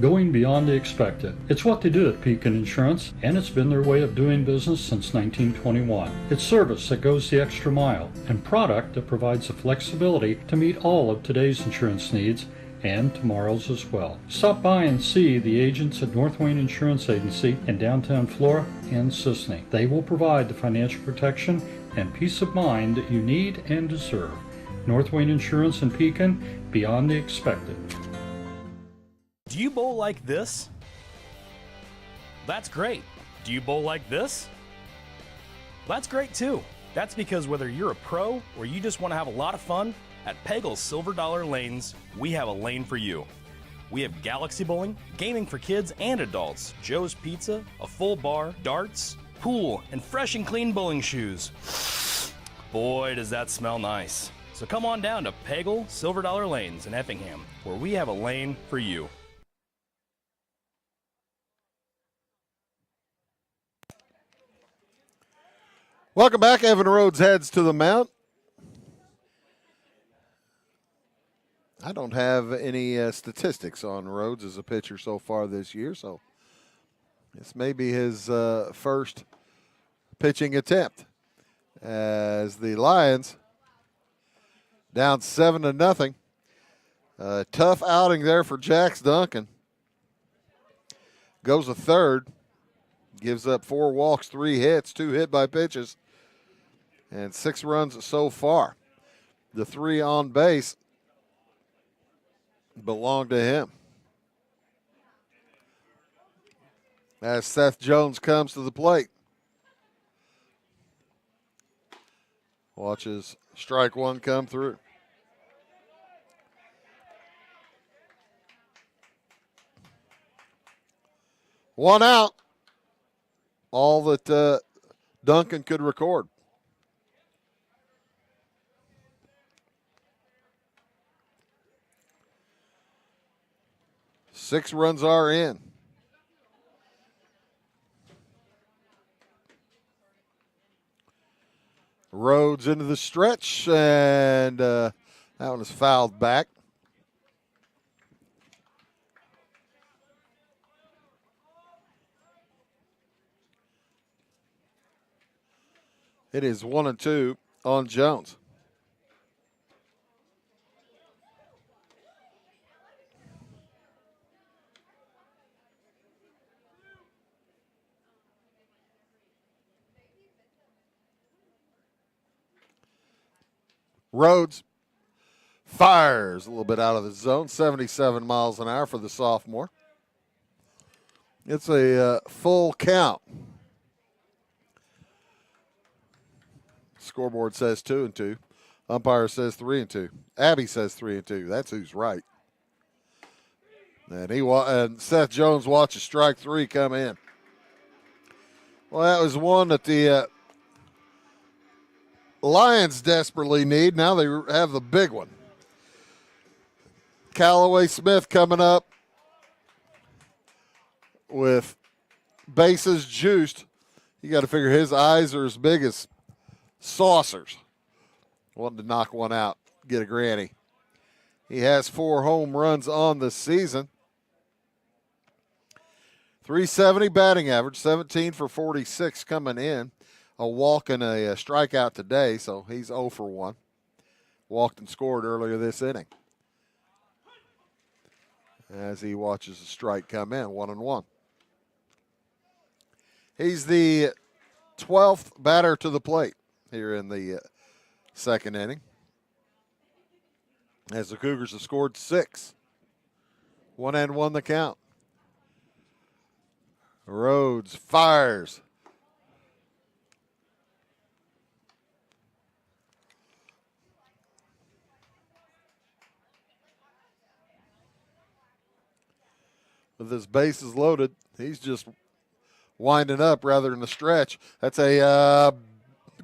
Going beyond the expected. It's what they do at Pekin Insurance, and it's been their way of doing business since 1921. It's service that goes the extra mile, and product that provides the flexibility to meet all of today's insurance needs and tomorrow's as well. Stop by and see the agents at North Wayne Insurance Agency in downtown Flora and Sisney. They will provide the financial protection and peace of mind that you need and deserve. North Wayne Insurance in Pekin, beyond the expected. Do you bowl like this? That's great. Do you bowl like this? That's great too. That's because whether you're a pro or you just want to have a lot of fun, at Pegel's Silver Dollar Lanes, we have a lane for you. We have galaxy bowling, gaming for kids and adults, Joe's Pizza, a full bar, darts, pool, and fresh and clean bowling shoes. Boy, does that smell nice. So come on down to Pegel Silver Dollar Lanes in Effingham, where we have a lane for you. Welcome back. Evan Rhodes heads to the mound. I don't have any statistics on Rhodes as a pitcher so far this year, so this may be his first pitching attempt as the Lions down 7-0. Tough outing there for Jax Duncan. Goes a third, gives up 4 walks, 3 hits, 2 hit by pitches, and 6 runs so far. The 3 on base belong to him. As Seth Jones comes to the plate. Watches strike 1 come through. One out. All that Duncan could record. Six runs are in. Rhodes into the stretch, and that one is fouled back. It is 1-2 on Jones. Rhodes fires a little bit out of the zone, 77 miles an hour for the sophomore. It's a full count. Scoreboard says 2-2. Umpire says 3-2. Abby says 3-2. That's who's right. And Seth Jones watches strike 3 come in. Well, that was one that the Lions desperately need. Now they have the big one. Callaway Smith coming up with bases juiced. You got to figure his eyes are as big as saucers. Wanted to knock one out, get a granny. He has 4 home runs on the season. 370 batting average, 17 for 46 coming in. A walk and a strikeout today, so he's 0 for 1. Walked and scored earlier this inning. As he watches the strike come in, 1-1. He's the 12th batter to the plate here in the second inning, as the Cougars have scored 6. 1-1 the count. Rhodes fires. With his bases loaded, he's just winding up rather than a stretch. That's a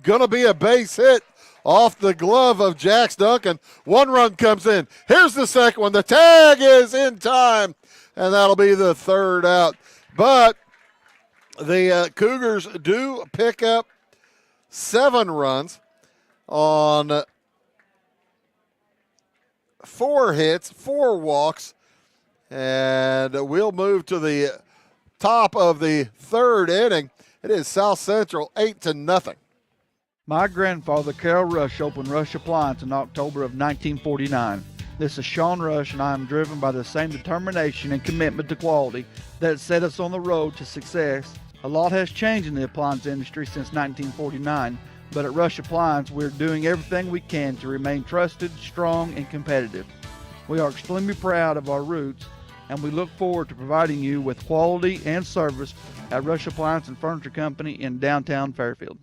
going to be a base hit off the glove of Jax Duncan. 1 run comes in. Here's the second one. The tag is in time, and that'll be the 3rd out. But the Cougars do pick up 7 runs on 4 hits, 4 walks, and we'll move to the top of the 3rd inning. It is South Central 8-0. My grandfather, Carol Rush, opened Rush Appliance in October of 1949. This is Sean Rush, and I am driven by the same determination and commitment to quality that set us on the road to success. A lot has changed in the appliance industry since 1949, but at Rush Appliance, we're doing everything we can to remain trusted, strong, and competitive. We are extremely proud of our roots, and we look forward to providing you with quality and service at Rush Appliance and Furniture Company in downtown Fairfield.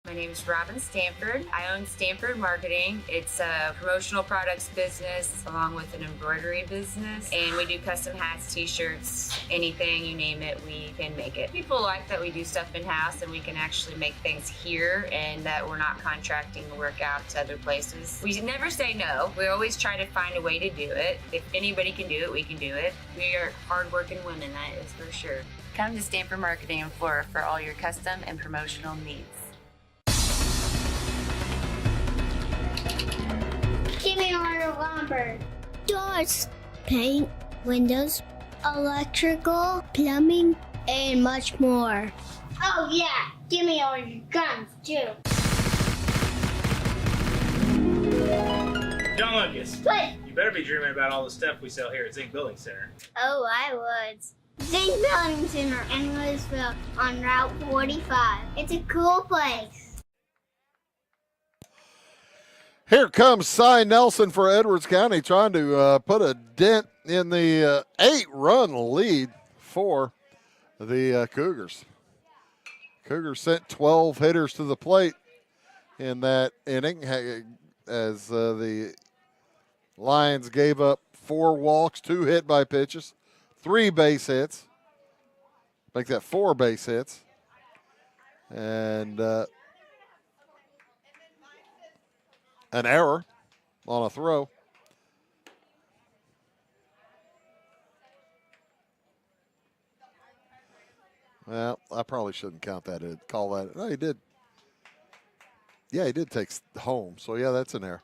My name is Robin Stanford. I own Stanford Marketing. It's a promotional products business along with an embroidery business. And we do custom hats, t-shirts, anything, you name it, we can make it. People like that we do stuff in-house and we can actually make things here and that we're not contracting the work out to other places. We never say no. We always try to find a way to do it. If anybody can do it, we can do it. We are hardworking women, that is for sure. Come to Stanford Marketing in Flora for all your custom and promotional needs. Give me order lumber. Doors, paint, windows, electrical, plumbing, and much more. Oh yeah, give me all your guns too. John Lucas. What? You better be dreaming about all the stuff we sell here at Zink Building Center. Oh, I would. Zink Building Center in Louisville on Route 45. It's a cool place. Here comes Cy Nelson for Edwards County, trying to put a dent in the 8-run lead for the Cougars. Cougars sent 12 hitters to the plate in that inning as the Lions gave up 4 walks, 2 hit by pitches, 3 base hits. Make that 4 base hits. And an error on a throw. Well, I probably shouldn't count that. Call that. No, he did. Yeah, he did take home. So, yeah, that's an error.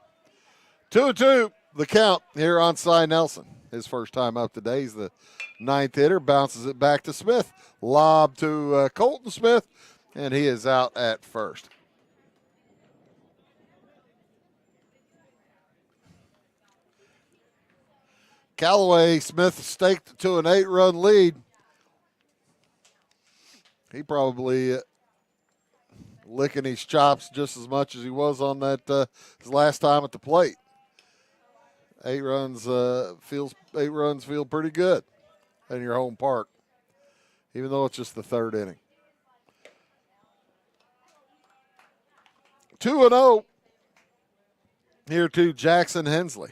2-2, the count here on Cy Nelson. His first time up today. He's the 9th hitter. Bounces it back to Smith. Lob to Colton Smith, and he is out at first. Callaway Smith staked to an 8-run lead. He probably licking his chops just as much as he was on that his last time at the plate. 8 runs feel pretty good in your home park, even though it's just the 3rd inning. 2-0 here to Jackson Hensley.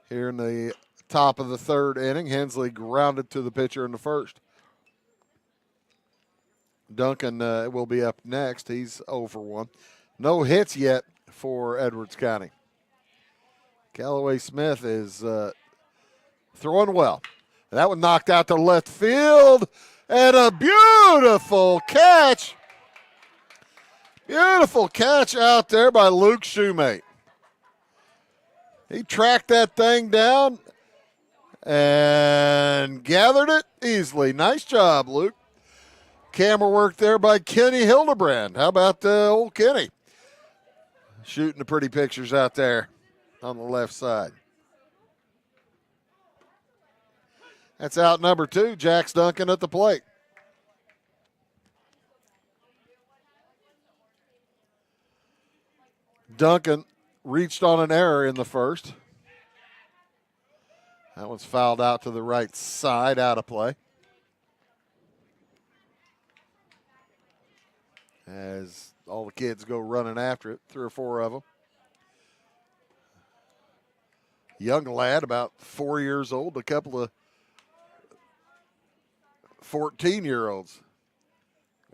Here in the top of the 3rd inning, Hensley grounded to the pitcher in the 1st. Duncan will be up next. He's 0 for 1. No hits yet for Edwards County. Callaway Smith is throwing well. That one knocked out to left field, and a beautiful catch. Beautiful catch out there by Luke Shoemate. He tracked that thing down and gathered it easily. Nice job, Luke. Camera work there by Kenny Hildebrand. How about old Kenny? Shooting the pretty pictures out there on the left side. That's out number 2. Jax Duncan at the plate. Duncan reached on an error in the 1st. That one's fouled out to the right side, out of play. As all the kids go running after it, 3 or 4 of them. Young lad, about 4 years old, a couple of 14-year-olds.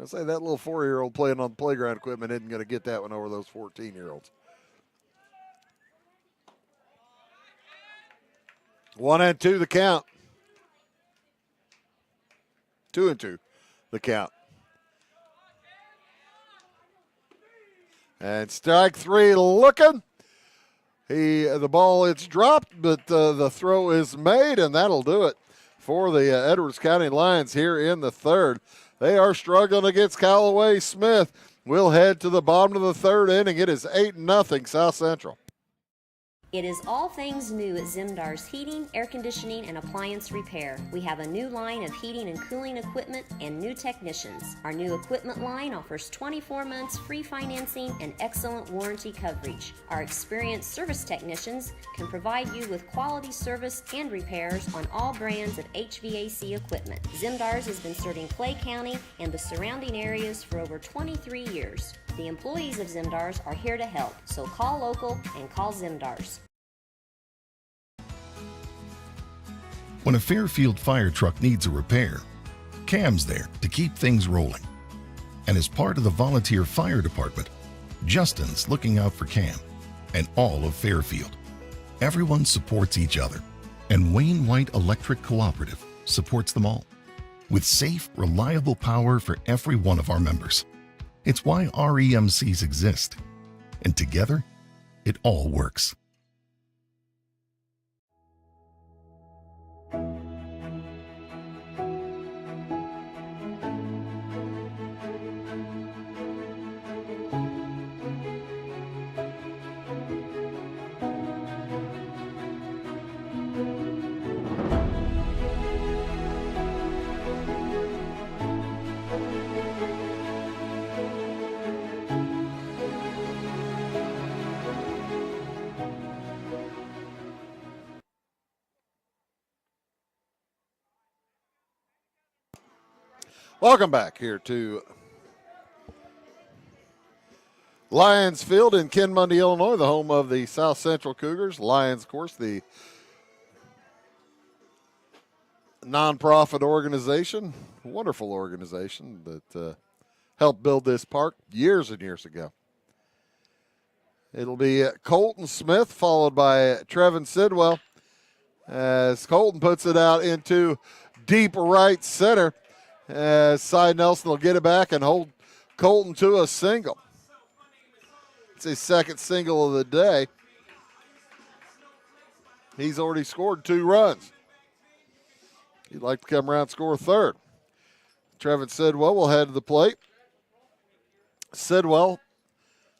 I say that little 4-year-old playing on the playground equipment isn't going to get that one over those 14-year-olds. 1-2 the count. 2-2 the count. And strike 3 looking. The ball is dropped, but the throw is made, and that'll do it for the Edwards County Lions here in the 3rd. They are struggling against Callaway Smith. We'll head to the bottom of the 3rd inning. It is 8-0 South Central. It is all things new at Zimdar's Heating, Air Conditioning, and Appliance Repair. We have a new line of heating and cooling equipment and new technicians. Our new equipment line offers 24 months free financing and excellent warranty coverage. Our experienced service technicians can provide you with quality service and repairs on all brands of HVAC equipment. Zimdar's has been serving Clay County and the surrounding areas for over 23 years. The employees of Zimdar's are here to help, so call local and call Zimdar's. When a Fairfield fire truck needs a repair, CAM's there to keep things rolling. And as part of the volunteer fire department, Justin's looking out for CAM and all of Fairfield. Everyone supports each other, and Wayne White Electric Cooperative supports them all with safe, reliable power for every one of our members. It's why REMCs exist, and together, it all works. Welcome back here to Lions Field in Ken Mundy, Illinois, the home of the South Central Cougars. Lions, of course, the nonprofit organization, wonderful organization that helped build this park years and years ago. It'll be Colton Smith followed by Trevin Sidwell as Colton puts it out into deep right center. As Cy Nelson will get it back and hold Colton to a single. It's his second single of the day. He's already scored 2 runs. He'd like to come around and score a third. Trevin Sidwell will head to the plate. Sidwell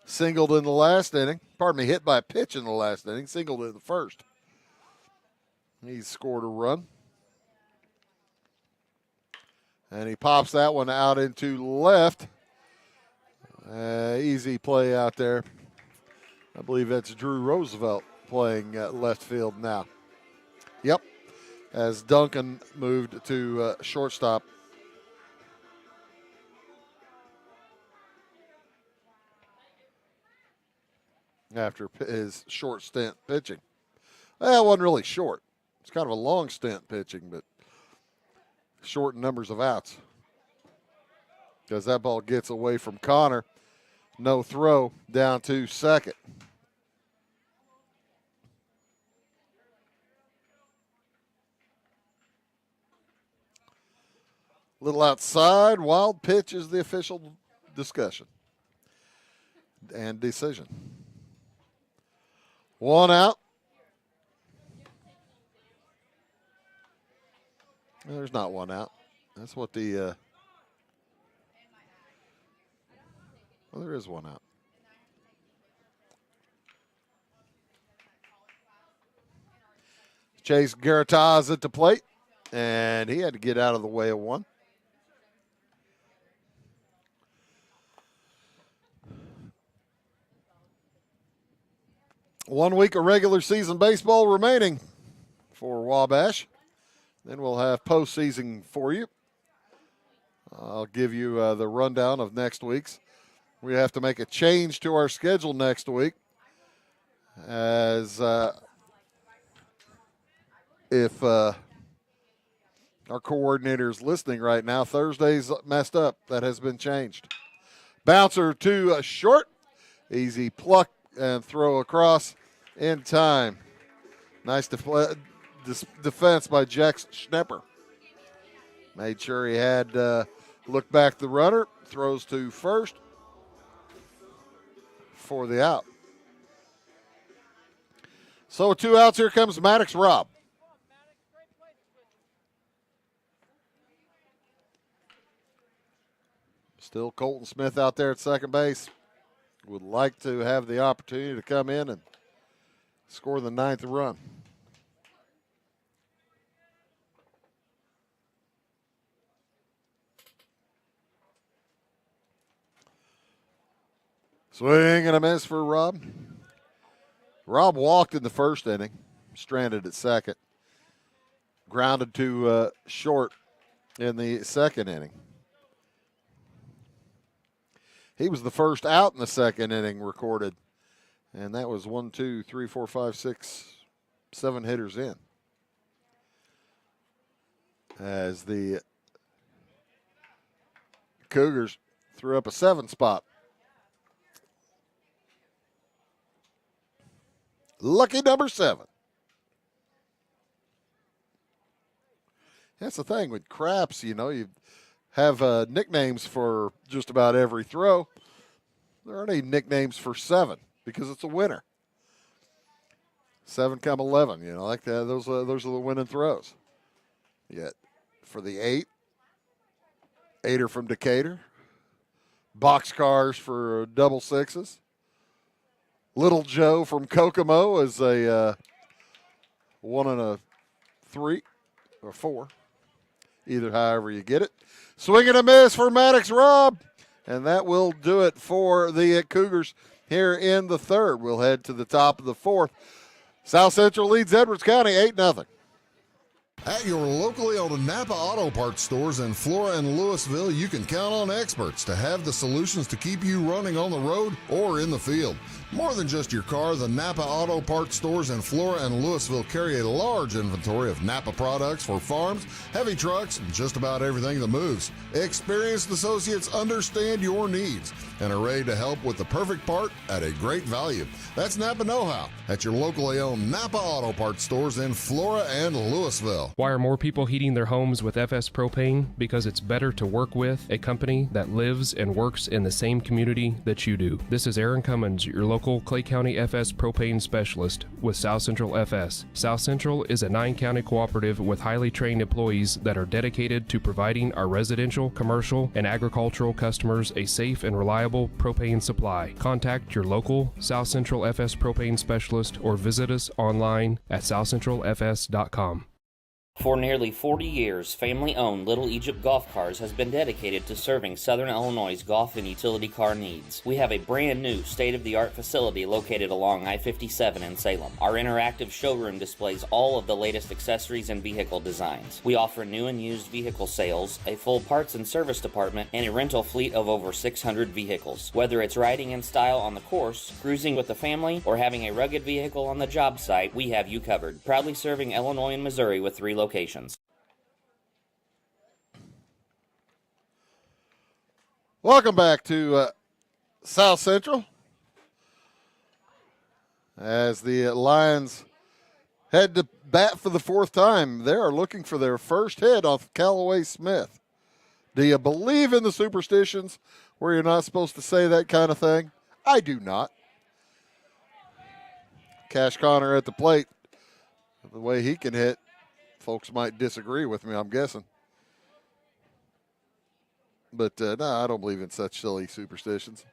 singled in the last inning. Pardon me, hit by a pitch in the last inning. Singled in the first. He's scored a run. And he pops that one out into left. Easy play out there. I believe that's Drew Roosevelt playing left field now. Yep, as Duncan moved to shortstop. After his short stint pitching. Well, it wasn't really short. It's kind of a long stint pitching, but short in numbers of outs. Because that ball gets away from Connor. No throw down to second. Little outside, wild pitch is the official discussion and decision. 1 out. There's not 1 out. That's what the well, there is 1 out. Chase Garataz at the plate, and he had to get out of the way of one. One week of regular season baseball remaining for Wabash. Then we'll have postseason for you. I'll give you the rundown of next week's. We have to make a change to our schedule next week, as if our coordinator is listening right now, Thursday's messed up. That has been changed. Bouncer to short. Easy pluck and throw across in time. Nice defense by Jax Schnepper. Made sure he had looked back the runner. Throws to first for the out. So 2 outs. Here comes Maddox Robb. Still Colton Smith out there at second base. Would like to have the opportunity to come in and score the 9th run. Swing and a miss for Rob. Rob walked in the first inning, stranded at second, grounded to short in the second inning. He was the first out in the second inning recorded, and that was 1, 2, 3, 4, 5, 6, 7 hitters in. As the Cougars threw up a 7 spot. Lucky number 7. That's the thing with craps, you know, you have nicknames for just about every throw. There aren't any nicknames for 7 because it's a winner. 7 come 11, you know, like that. Those are the winning throws. Yet for the 8, 8 are from Decatur. Boxcars for double 6s. Little Joe from Kokomo is a 1 and a 3 or 4, either however you get it. Swing and a miss for Maddox Robb, and that will do it for the Cougars here in the third. We'll head to the top of the fourth. South Central leads Edwards County 8-0. At your locally owned Napa Auto Parts stores in Flora and Louisville, you can count on experts to have the solutions to keep you running on the road or in the field. More than just your car, the Napa Auto Parts stores in Flora and Louisville carry a large inventory of Napa products for farms, heavy trucks, and just about everything that moves. Experienced associates understand your needs and are ready to help with the perfect part at a great value. That's Napa Know-How at your locally owned Napa Auto Parts stores in Flora and Louisville. Why are more people heating their homes with FS Propane? Because it's better to work with a company that lives and works in the same community that you do. This is Aaron Cummins, your local Clay County FS Propane specialist with South Central FS. South Central is a 9-county cooperative with highly trained employees that are dedicated to providing our residential, commercial, and agricultural customers a safe and reliable propane supply. Contact your local South Central FS Propane specialist or visit us online at southcentralfs.com. For nearly 40 years, family-owned Little Egypt Golf Cars has been dedicated to serving Southern Illinois' golf and utility car needs. We have a brand new state-of-the-art facility located along I-57 in Salem. Our interactive showroom displays all of the latest accessories and vehicle designs. We offer new and used vehicle sales, a full parts and service department, and a rental fleet of over 600 vehicles. Whether it's riding in style on the course, cruising with the family, or having a rugged vehicle on the job site, we have you covered. Proudly serving Illinois and Missouri with 3 locations. Welcome back to South Central as the Lions head to bat for the 4th time. They are looking for their first hit off Callaway Smith. Do you believe in the superstitions where you're not supposed to say that kind of thing? I do not. Cash Connor at the plate. The way he can hit, folks might disagree with me, I'm guessing. But, no, I don't believe in such silly superstitions.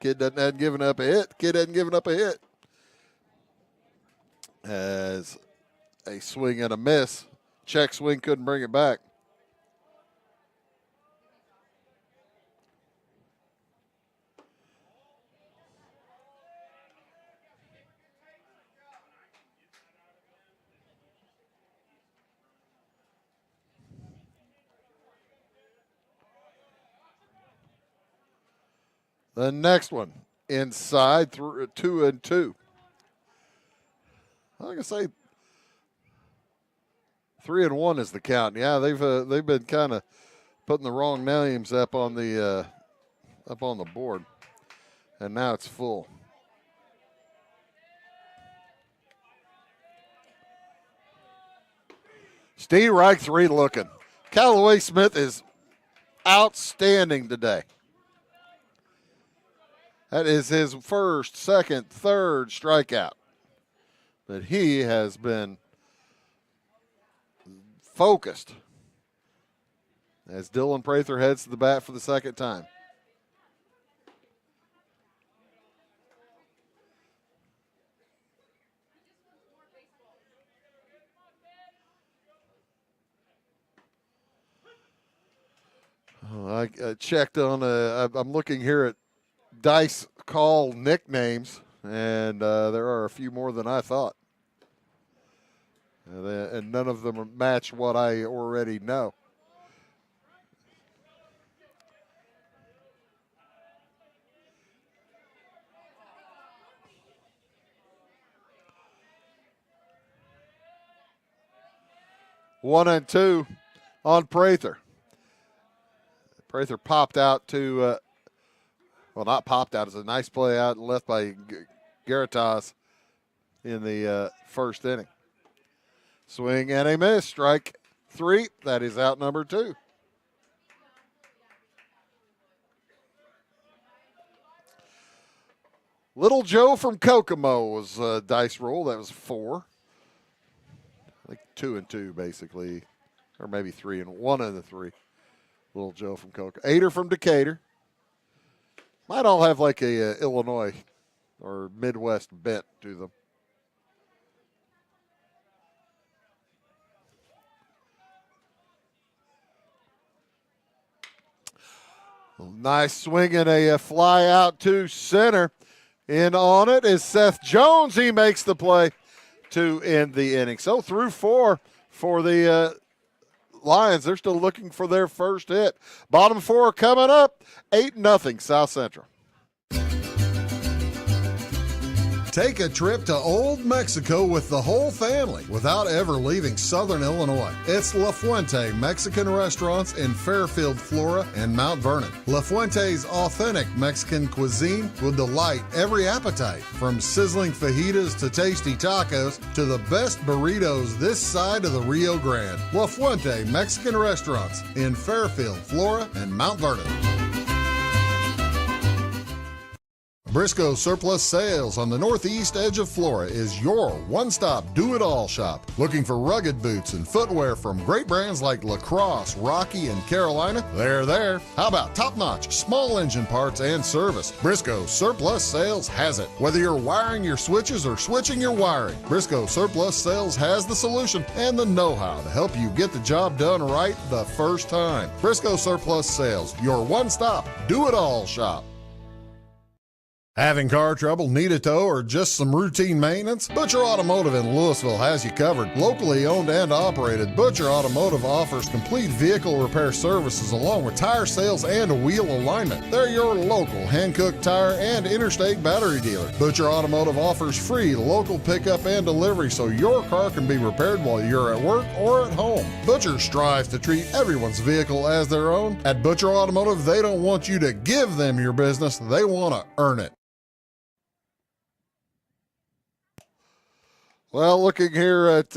Kid hasn't given up a hit. As a swing and a miss. Check swing, couldn't bring it back. The next one, inside, through 2-2. Like I say, 3-1 is the count. Yeah, they've been kind of putting the wrong names up on the board, and now it's full. Steve Reich 3 looking. Callaway Smith is outstanding today. That is his first, second, third strikeout. But he has been focused as Dylan Prather heads to the bat for the second time. I checked on. I'm looking here at dice call nicknames, and there are a few more than I thought, and none of them match what I already know. One and two on Prather. Prather popped out to, well, not popped out. It's a nice play out and left by Garitas in the first inning. Swing and a miss. Strike three. That is out number two. Little Joe from Kokomo was a dice roll. That was 4. I think 2 and 2, basically. Or maybe 3 and 1 of the 3. Little Joe from Kokomo. Ader from Decatur. Might all have like a Illinois or Midwest bent to them. Nice swing and a fly out to center. In on it is Seth Jones. He makes the play to end the inning. So through 4 for the Lions. They're still looking for their first hit. Bottom 4 coming up. 8-0 South Central. Take a trip to Old Mexico with the whole family without ever leaving Southern Illinois. It's La Fuente Mexican Restaurants in Fairfield, Flora, and Mount Vernon. La Fuente's authentic Mexican cuisine will delight every appetite, from sizzling fajitas to tasty tacos to the best burritos this side of the Rio Grande. La Fuente Mexican Restaurants in Fairfield, Flora, and Mount Vernon. Briscoe Surplus Sales on the northeast edge of Flora is your one-stop do-it-all shop. Looking for rugged boots and footwear from great brands like Lacrosse, Rocky, and Carolina? They're there. How about top-notch small engine parts and service? Briscoe Surplus Sales has it. Whether you're wiring your switches or switching your wiring, Briscoe Surplus Sales has the solution and the know-how to help you get the job done right the first time. Briscoe Surplus Sales, your one-stop do-it-all shop. Having car trouble, need a tow, or just some routine maintenance? Butcher Automotive in Louisville has you covered. Locally owned and operated, Butcher Automotive offers complete vehicle repair services along with tire sales and wheel alignment. They're your local Hankook tire and interstate battery dealer. Butcher Automotive offers free local pickup and delivery so your car can be repaired while you're at work or at home. Butcher strives to treat everyone's vehicle as their own. At Butcher Automotive, they don't want you to give them your business, they want to earn it. Well, looking here at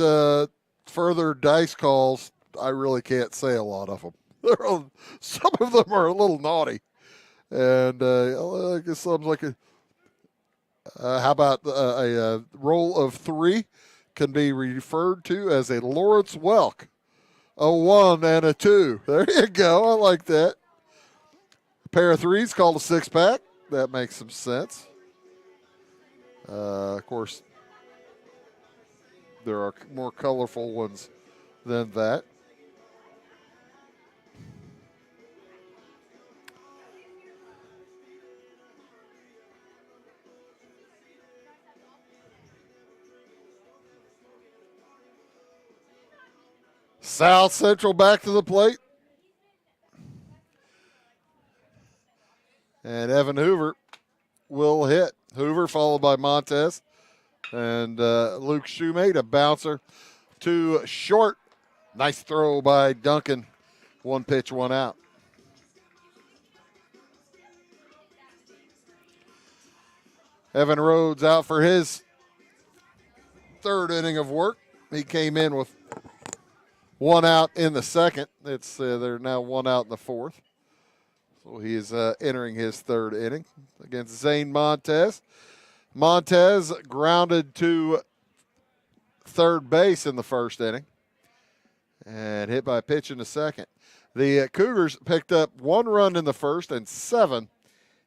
further dice calls, I really can't say a lot of them. Some of them are a little naughty. And I guess some like how about a roll of 3 can be referred to as a Lawrence Welk. A 1 and a 2. There you go. I like that. A pair of 3s called a 6-pack. That makes some sense. Of course, there are more colorful ones than that. South Central back to the plate. And Evan Hoover will hit. Hoover followed by Montez. And Luke Shoemate, a bouncer to short. Nice throw by Duncan. 1 pitch, 1 out. Evan Rhodes out for his 3rd inning of work. He came in with 1 out in the 2nd. They're now 1 out in the 4th. So he is entering his 3rd inning against Zane Montez. Montez grounded to 3rd base in the 1st inning and hit by a pitch in the 2nd. The Cougars picked up 1 run in the 1st and 7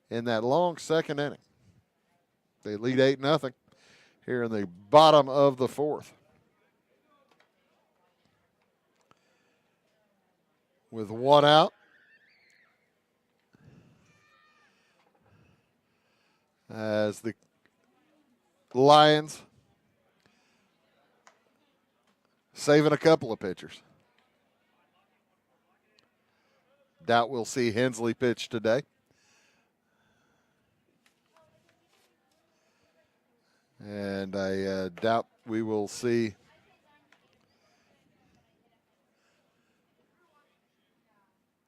in that long 2nd inning. They lead 8-0 here in the bottom of the 4th. With 1 out, as the Lions saving a couple of pitchers. Doubt we'll see Hensley pitch today. And I doubt we will see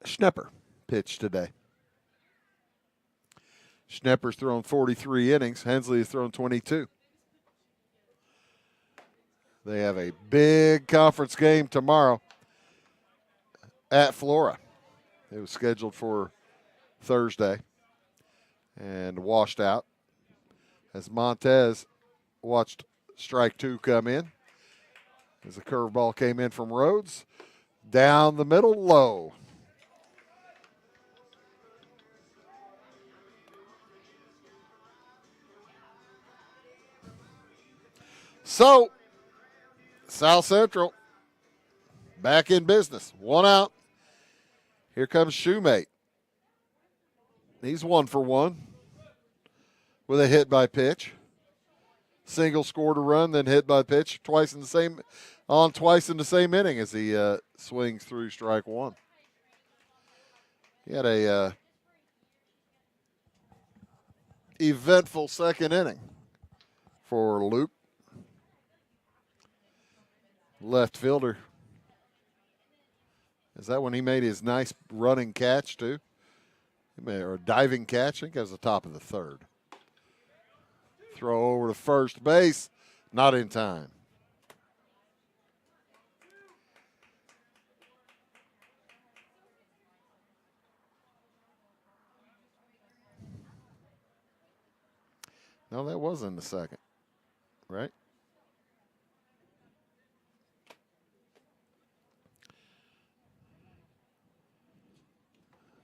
Schnepper pitch today. Schnepper's thrown 43 innings. Hensley has thrown 22. They have a big conference game tomorrow at Flora. It was scheduled for Thursday and washed out as Montez watched strike two come in. As the curveball came in from Rhodes. Down the middle, low. So, South Central back in business. One out. Here comes Shoemate. He's 1 for 1 with a hit by pitch. Single, scored a run, then hit by pitch twice in the same inning as he swings through strike one. He had a eventful second inning for Luke. Left fielder. Is that when he made his nice running catch too? Or diving catch? I think that was the top of the third. Throw over to first base. Not in time. No, that was in the second, right?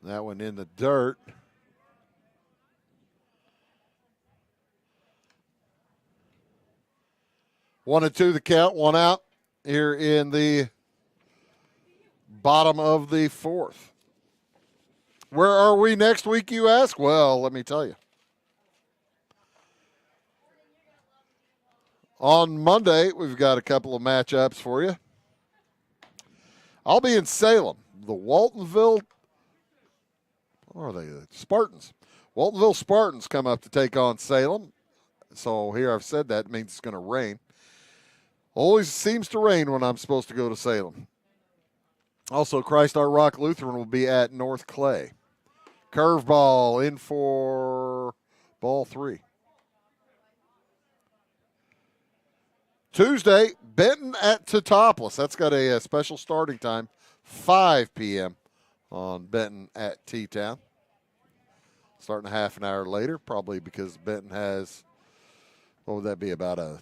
That one in the dirt. One and two the count, one out here in the bottom of the fourth. Where are we next week, you ask? Well, let me tell you. On Monday, we've got a couple of matchups for you. I'll be in Salem. The Waltonville, what are they? The Spartans. Waltonville Spartans come up to take on Salem. So here I've said that means it's going to rain. Always seems to rain when I'm supposed to go to Salem. Also, Christ Our Rock Lutheran will be at North Clay. Curveball in for ball 3. Tuesday, Benton at Teutopolis. That's got a special starting time, 5 p.m. on Benton at T-Town. Starting a half an hour later, probably because Benton has, what would that be, about a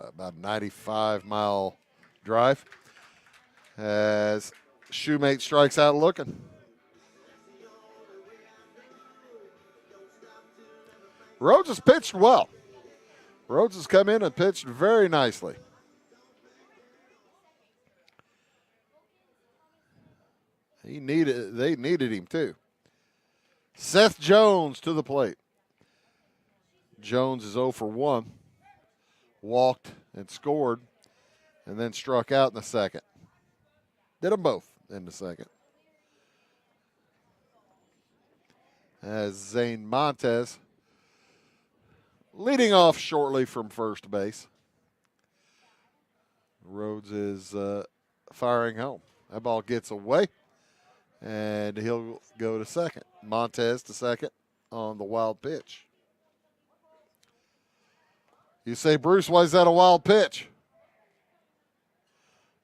95-mile drive. As Shoemate strikes out looking. Rhodes has pitched well. Rhodes has come in and pitched very nicely. They needed him too. Seth Jones to the plate. Jones is 0 for 1. Walked and scored, and then struck out in the second. Did them both in the second. As Zane Montez leading off shortly from first base. Rhodes is firing home. That ball gets away, and he'll go to second. Montez to second on the wild pitch. You say, Bruce, why is that a wild pitch?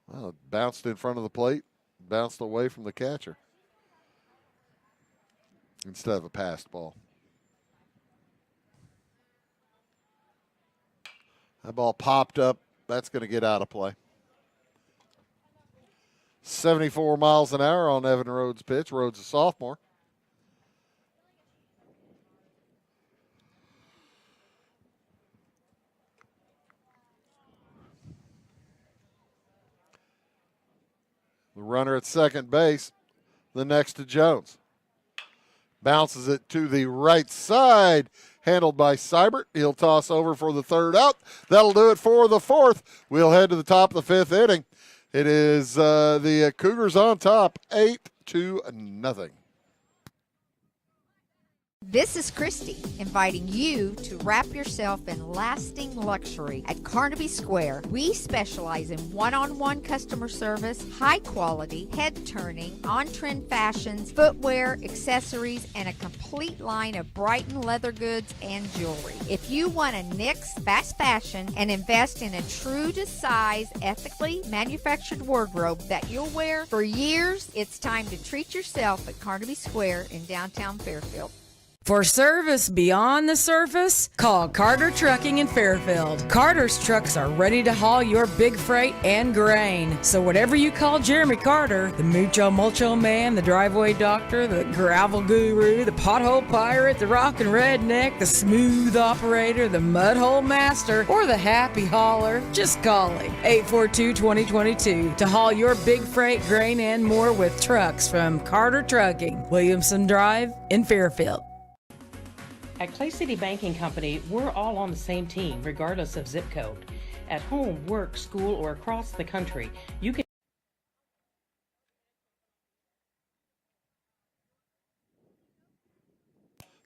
Well, it bounced in front of the plate, bounced away from the catcher instead of a passed ball. That ball popped up. That's going to get out of play. 74 miles an hour on Evan Rhodes' pitch. Rhodes a sophomore. The runner at second base, the next to Jones. Bounces it to the right side. Handled by Seibert. He'll toss over for the third out. That'll do it for the fourth. We'll head to the top of the fifth inning. It is the Cougars on top, 8-0. This is Christy, inviting you to wrap yourself in lasting luxury at Carnaby Square. We specialize in one-on-one customer service, high quality, head-turning, on-trend fashions, footwear, accessories, and a complete line of Brighton leather goods and jewelry. If you want a NYX fast fashion and invest in a true-to-size, ethically manufactured wardrobe that you'll wear for years, it's time to treat yourself at Carnaby Square in downtown Fairfield. For service beyond the surface, call Carter Trucking in Fairfield. Carter's trucks are ready to haul your big freight and grain. So whatever you call Jeremy Carter, the Mucho Mulcho Man, the driveway doctor, the gravel guru, the pothole pirate, the rockin' redneck, the smooth operator, the mudhole master, or the happy hauler, just call him. 842-2022 to haul your big freight, grain, and more with trucks from Carter Trucking, Williamson Drive in Fairfield. At Clay City Banking Company, we're all on the same team, regardless of zip code. At home, work, school, or across the country, you can.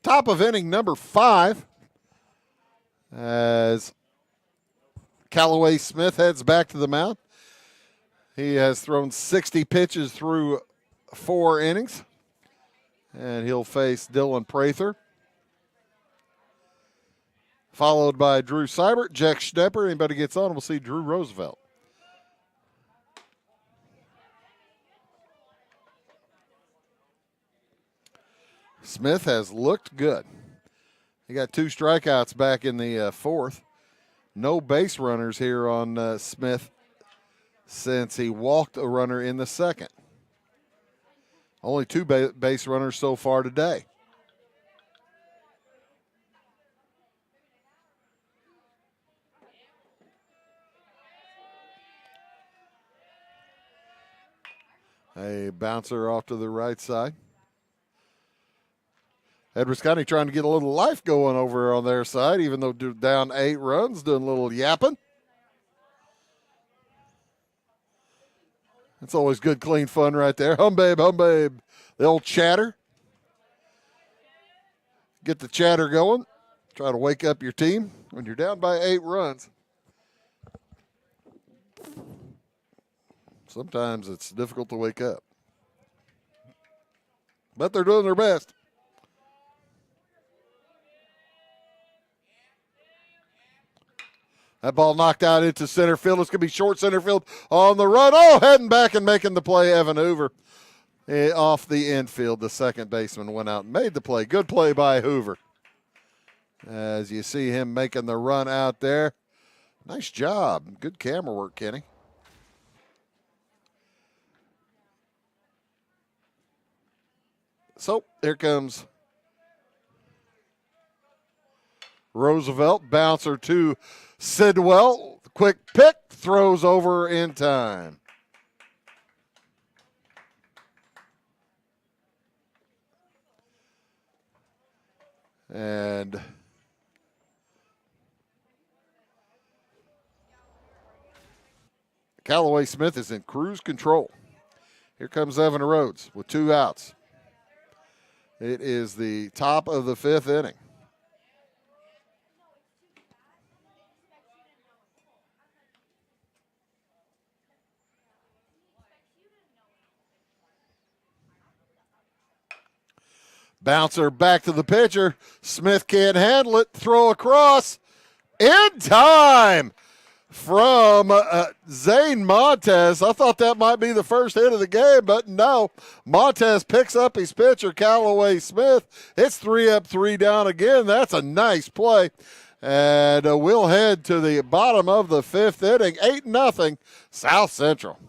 Top of inning number 5 as Callaway Smith heads back to the mound. He has thrown 60 pitches through 4 innings, and he'll face Dylan Prather. Followed by Drew Seibert, Jack Schnepper. Anybody gets on, we'll see Drew Roosevelt. Smith has looked good. He got 2 strikeouts back in the fourth. No base runners here on Smith since he walked a runner in the second. Only 2 base runners so far today. A bouncer off to the right side. Edwards County trying to get a little life going over on their side, even though down 8 runs, doing a little yapping. That's always good, clean fun right there. Hum babe, the old chatter. Get the chatter going. Try to wake up your team when you're down by 8 runs. Sometimes it's difficult to wake up. But they're doing their best. That ball knocked out into center field. It's going to be short center field on the run. Oh, heading back and making the play, Evan Hoover. Off the infield, the second baseman went out and made the play. Good play by Hoover. As you see him making the run out there. Nice job. Good camera work, Kenny. So here comes Roosevelt. Bouncer to Sidwell. Quick pick. Throws over in time. And Callaway Smith is in cruise control. Here comes Evan Rhodes with 2 outs. It is the top of the 5th inning. Bouncer back to the pitcher. Smith can't handle it. Throw across. In time from Zane Montez. I thought that might be the first hit of the game, but no. Montez picks up his pitcher, Callaway Smith. It's 3 up, 3 down again. That's a nice play. And we'll head to the bottom of the 5th inning. 8-0 South Central.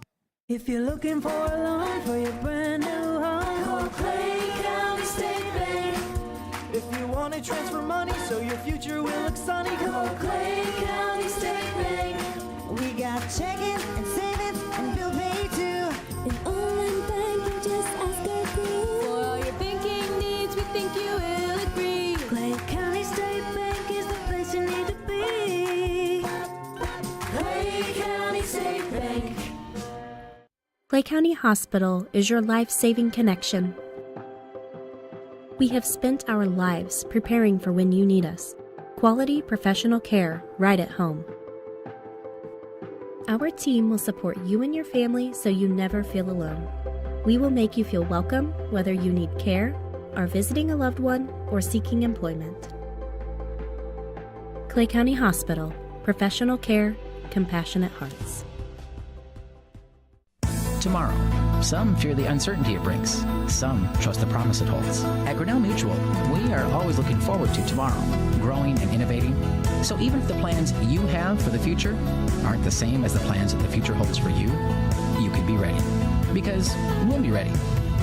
If you're looking for a loan for your brand new home, call Clay County State Bank. If you want to transfer money so your future will look sunny, call Clay County State Bank. We got checking and savings and bill pay too. An online bank, you just ask our crew. For all your banking needs, we think Clay County Hospital is your life-saving connection. We have spent our lives preparing for when you need us. Quality professional care right at home. Our team will support you and your family so you never feel alone. We will make you feel welcome whether you need care, are visiting a loved one, or seeking employment. Clay County Hospital. Professional care, compassionate hearts. Tomorrow. Some fear the uncertainty it brings. Some trust the promise it holds. At Grinnell Mutual, we are always looking forward to tomorrow, growing and innovating. So even if the plans you have for the future aren't the same as the plans that the future holds for you, you can be ready. Because we'll be ready,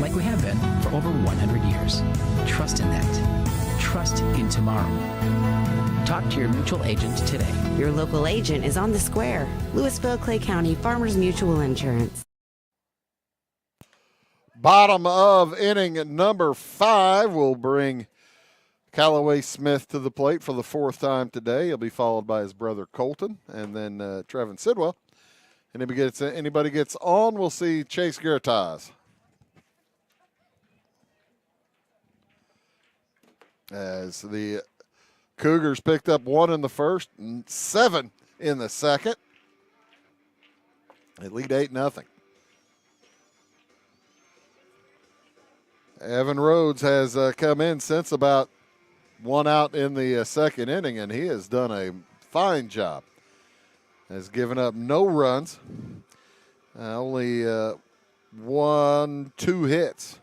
like we have been for over 100 years. Trust in that. Trust in tomorrow. Talk to your mutual agent today. Your local agent is on the square. Louisville, Clay County Farmers Mutual Insurance. Bottom of inning number 5 will bring Callaway Smith to the plate for the 4th time today. He'll be followed by his brother Colton and then Trevin Sidwell. Anybody gets on, we'll see Chase Geratas. As the Cougars picked up 1 in the first and 7 in the second. They lead 8-0. Evan Rhodes has come in since about 1 out in the second inning, and he has done a fine job. Has given up no runs, only 2 hits.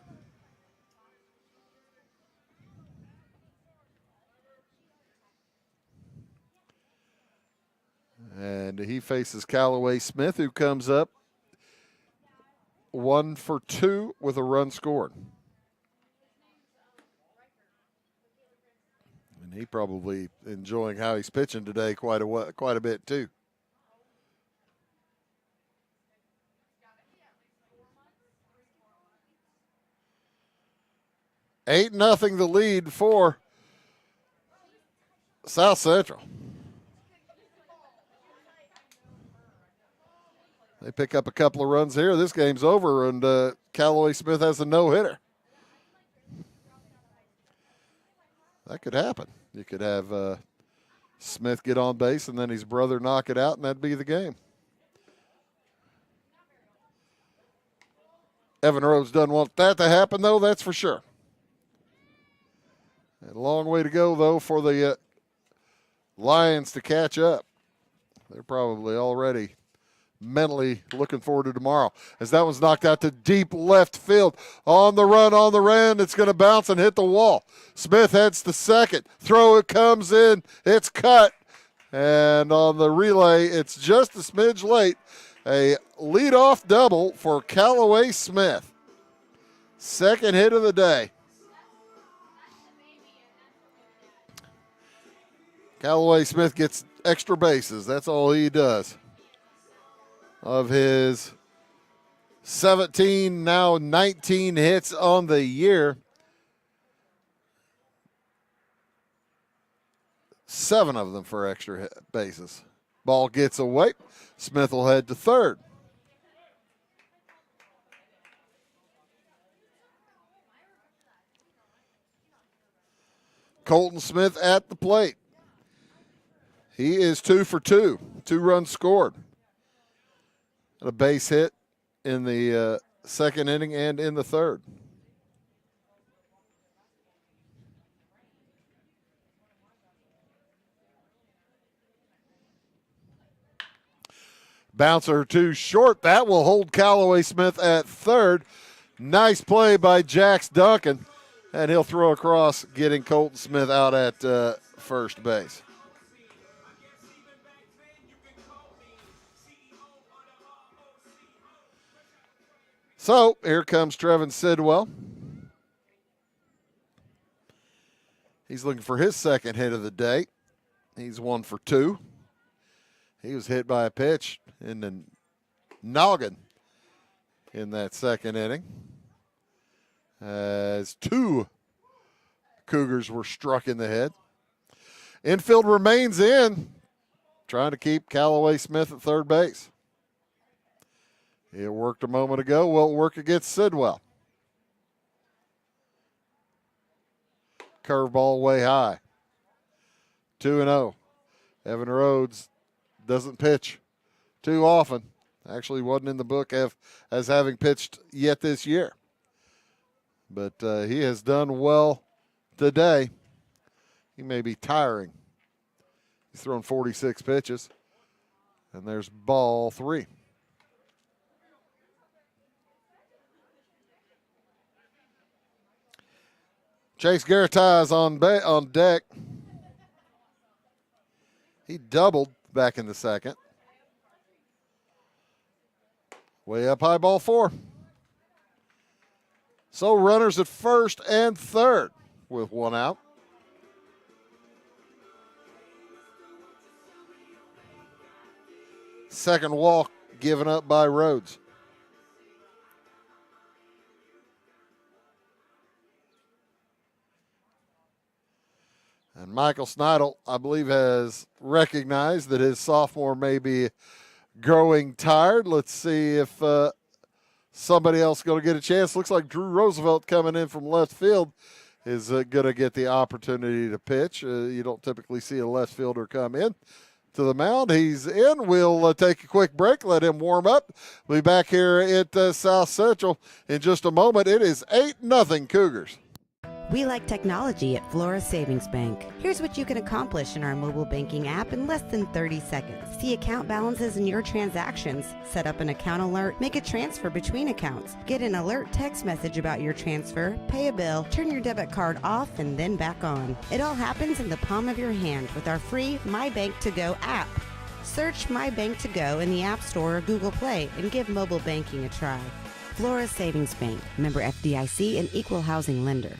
And he faces Callaway Smith, who comes up 1 for 2 with a run scored. And he probably enjoying how he's pitching today quite a bit too. Eight nothing the lead for South Central. They pick up a couple of runs here. This game's over, and Callaway Smith has a no-hitter. That could happen. You could have Smith get on base, and then his brother knock it out, and that'd be the game. Evan Rhodes doesn't want that to happen, though, that's for sure. A long way to go, though, for the Lions to catch up. They're probably already mentally looking forward to tomorrow, as that one's knocked out to deep left field. On the run, it's going to bounce and hit the wall. Smith heads to second. Throw, it comes in. It's cut. And on the relay, it's just a smidge late. A leadoff double for Callaway Smith. Second hit of the day. Callaway Smith gets extra bases. That's all he does. Of his 17, now 19 hits on the year, 7 of them for extra bases. Ball gets away. Smith will head to third. Colton Smith at the plate. He is 2 for 2. 2 runs scored. A base hit in the second inning and in the third. Bouncer too short. That will hold Callaway Smith at third. Nice play by Jax Duncan. And he'll throw across, getting Colton Smith out at first base. So here comes Trevin Sidwell. He's looking for his second hit of the day. He's 1 for 2. He was hit by a pitch in the noggin in that second inning, as 2 Cougars were struck in the head. Infield remains in, trying to keep Callaway Smith at third base. It worked a moment ago. Will it work against Sidwell? Curveball way high. 2-0. Evan Rhodes doesn't pitch too often. Actually wasn't in the book as having pitched yet this year. But he has done well today. He may be tiring. He's thrown 46 pitches. And there's ball 3. Chase Garataz on deck. He doubled back in the second. Way up high, ball 4. So runners at first and third with 1 out. Second walk given up by Rhodes. And Michael Snidel, I believe, has recognized that his sophomore may be growing tired. Let's see if somebody else is going to get a chance. Looks like Drew Roosevelt coming in from left field is going to get the opportunity to pitch. You don't typically see a left fielder come in to the mound. He's in. We'll take a quick break, let him warm up. We'll be back here at South Central in just a moment. It is 8-0 Cougars. We like technology at Flora Savings Bank. Here's what you can accomplish in our mobile banking app in less than 30 seconds. See account balances in your transactions, set up an account alert, make a transfer between accounts, get an alert text message about your transfer, pay a bill, turn your debit card off and then back on. It all happens in the palm of your hand with our free My Bank to Go app. Search My Bank to Go in the App Store or Google Play and give mobile banking a try. Flora Savings Bank, member FDIC and equal housing lender.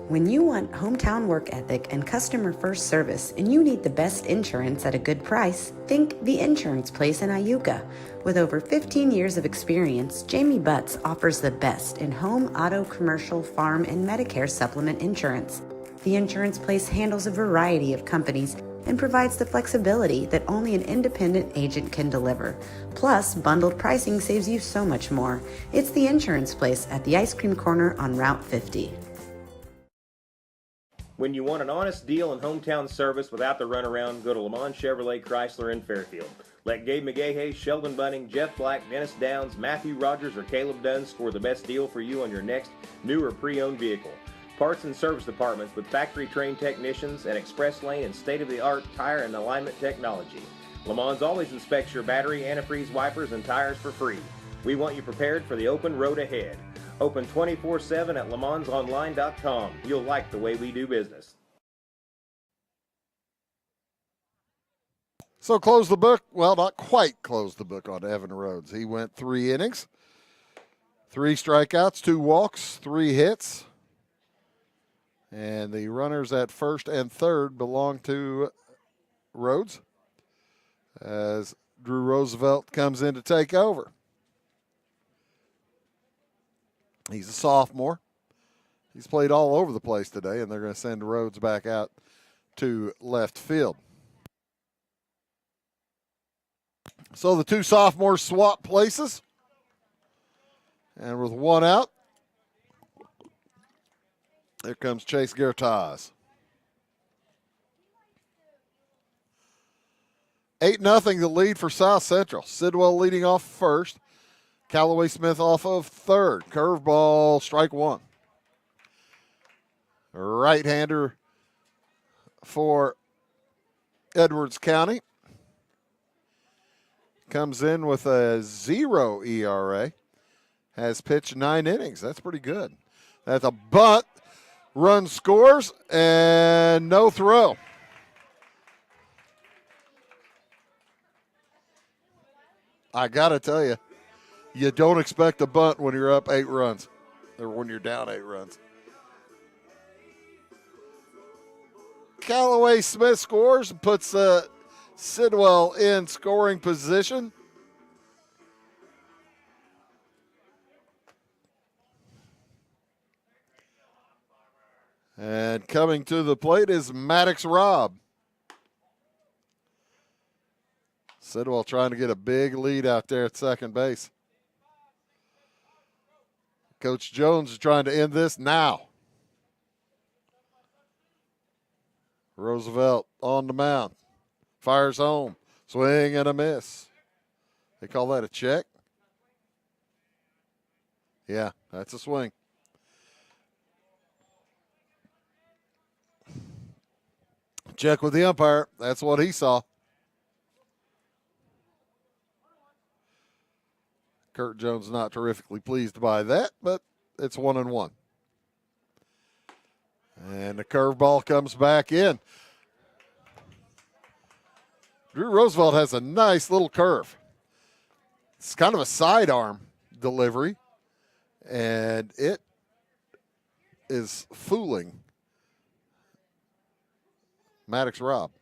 When you want hometown work ethic and customer first service and you need the best insurance at a good price, think The Insurance Place in Iuka. With over 15 years of experience, Jamie Butts offers the best in home, auto, commercial, farm, and Medicare supplement insurance. The Insurance Place handles a variety of companies and provides the flexibility that only an independent agent can deliver. Plus, bundled pricing saves you so much more. It's The Insurance Place at the Ice Cream Corner on Route 50. When you want an honest deal and hometown service without the runaround, go to Lamont Chevrolet Chrysler in Fairfield. Let Gabe McGahey, Sheldon Bunning, Jeff Black, Dennis Downs, Matthew Rogers, or Caleb Dunn score the best deal for you on your next new or pre-owned vehicle. Parts and service departments with factory-trained technicians and express lane and state-of-the-art tire and alignment technology. Lamont always inspects your battery, antifreeze wipers, and tires for free. We want you prepared for the open road ahead. Open 24/7 at LeMansOnline.com. You'll like the way we do business. So close the book. Well, not quite close the book on Evan Rhodes. He went 3 innings, 3 strikeouts, 2 walks, 3 hits. And the runners at first and third belong to Rhodes as Drew Roosevelt comes in to take over. He's a sophomore. He's played all over the place today, and they're going to send Rhodes back out to left field. So the 2 sophomores swap places. And with 1 out, here comes Chase Garataz. 8-0 the lead for South Central. Sidwell leading off first. Callaway Smith off of third. Curveball, strike 1. Right-hander for Edwards County. Comes in with a 0 ERA. Has pitched 9 innings. That's pretty good. That's a bunt. Run scores and no throw. I got to tell you, you don't expect a bunt when you're up 8 runs or when you're down 8 runs. Callaway Smith scores and puts Sidwell in scoring position. And coming to the plate is Maddox Robb. Sidwell trying to get a big lead out there at second base. Coach Jones is trying to end this now. Roosevelt on the mound. Fires home. Swing and a miss. They call that a check? Yeah, that's a swing. Check with the umpire. That's what he saw. Kurt Jones not terrifically pleased by that, but it's 1-1. And the curveball comes back in. Drew Roosevelt has a nice little curve. It's kind of a sidearm delivery, and it is fooling Maddox Robb.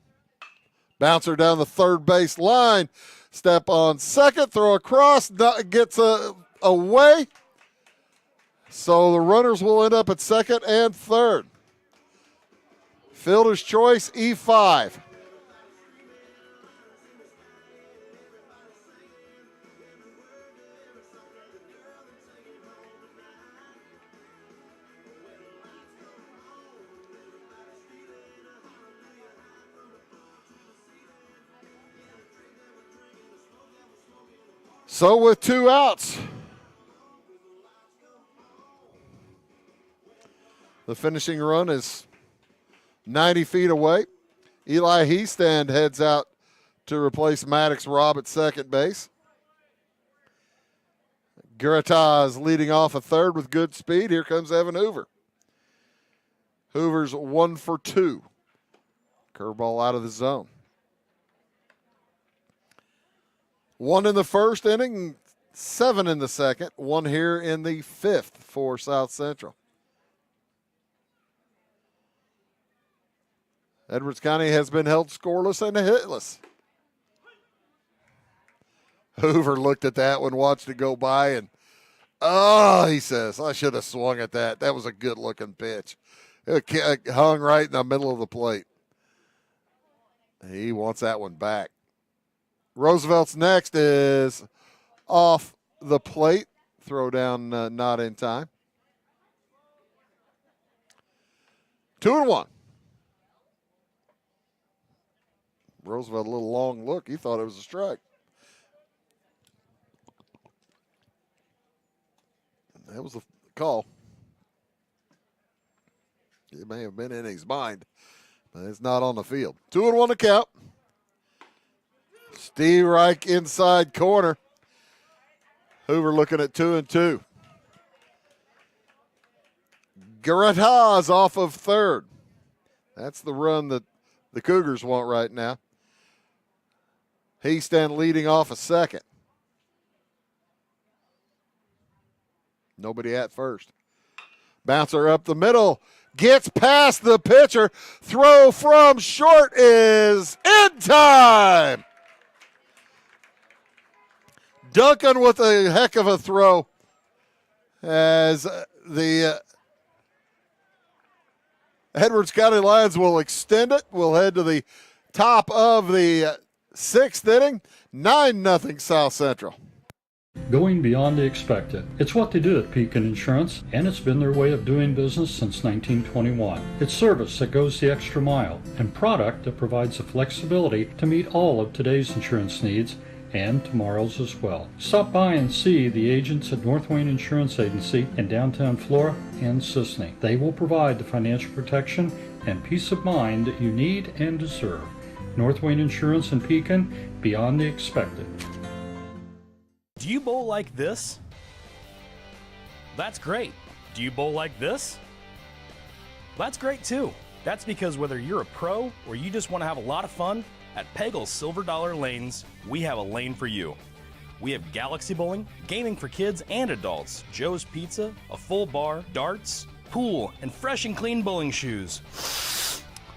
Bouncer down the third base line. Step on second, throw across, gets away. So the runners will end up at second and third. Fielder's choice, E5. So with 2 outs, the finishing run is 90 feet away. Eli Heestand heads out to replace Maddox Robb at second base. Guritas leading off at third with good speed. Here comes Evan Hoover. Hoover's 1 for 2. Curveball out of the zone. 1 in the first inning, 7 in the second, 1 here in the fifth for South Central. Edwards County has been held scoreless and hitless. Hoover looked at that one, watched it go by, and, he says, I should have swung at that. That was a good-looking pitch. It hung right in the middle of the plate. He wants that one back. Roosevelt's next is off the plate. Throw down not in time. 2-1. Roosevelt, a little long look. He thought it was a strike. That was the call. It may have been in his mind, but it's not on the field. 2-1 to count. Steve Reich inside corner. Hoover looking at 2-2. Guritas off of third. That's the run that the Cougars want right now. Heestand leading off a second. Nobody at first. Bouncer up the middle. Gets past the pitcher. Throw from short is in time. Duncan with a heck of a throw as the Edwards County Lions will extend it. We'll head to the top of the sixth inning. 9-0 South Central. Going beyond the expected. It's what they do at Pekin Insurance, and it's been their way of doing business since 1921. It's service that goes the extra mile, and product that provides the flexibility to meet all of today's insurance needs and tomorrow's as well. Stop by and see the agents at North Wayne Insurance Agency in downtown Flora and Sisney. They will provide the financial protection and peace of mind that you need and deserve. North Wayne Insurance in Pekin, beyond the expected. Do you bowl like this? That's great. Do you bowl like this? That's great too. That's because whether you're a pro or you just want to have a lot of fun, at Pegel's Silver Dollar Lanes, we have a lane for you. We have galaxy bowling, gaming for kids and adults, Joe's Pizza, a full bar, darts, pool, and fresh and clean bowling shoes.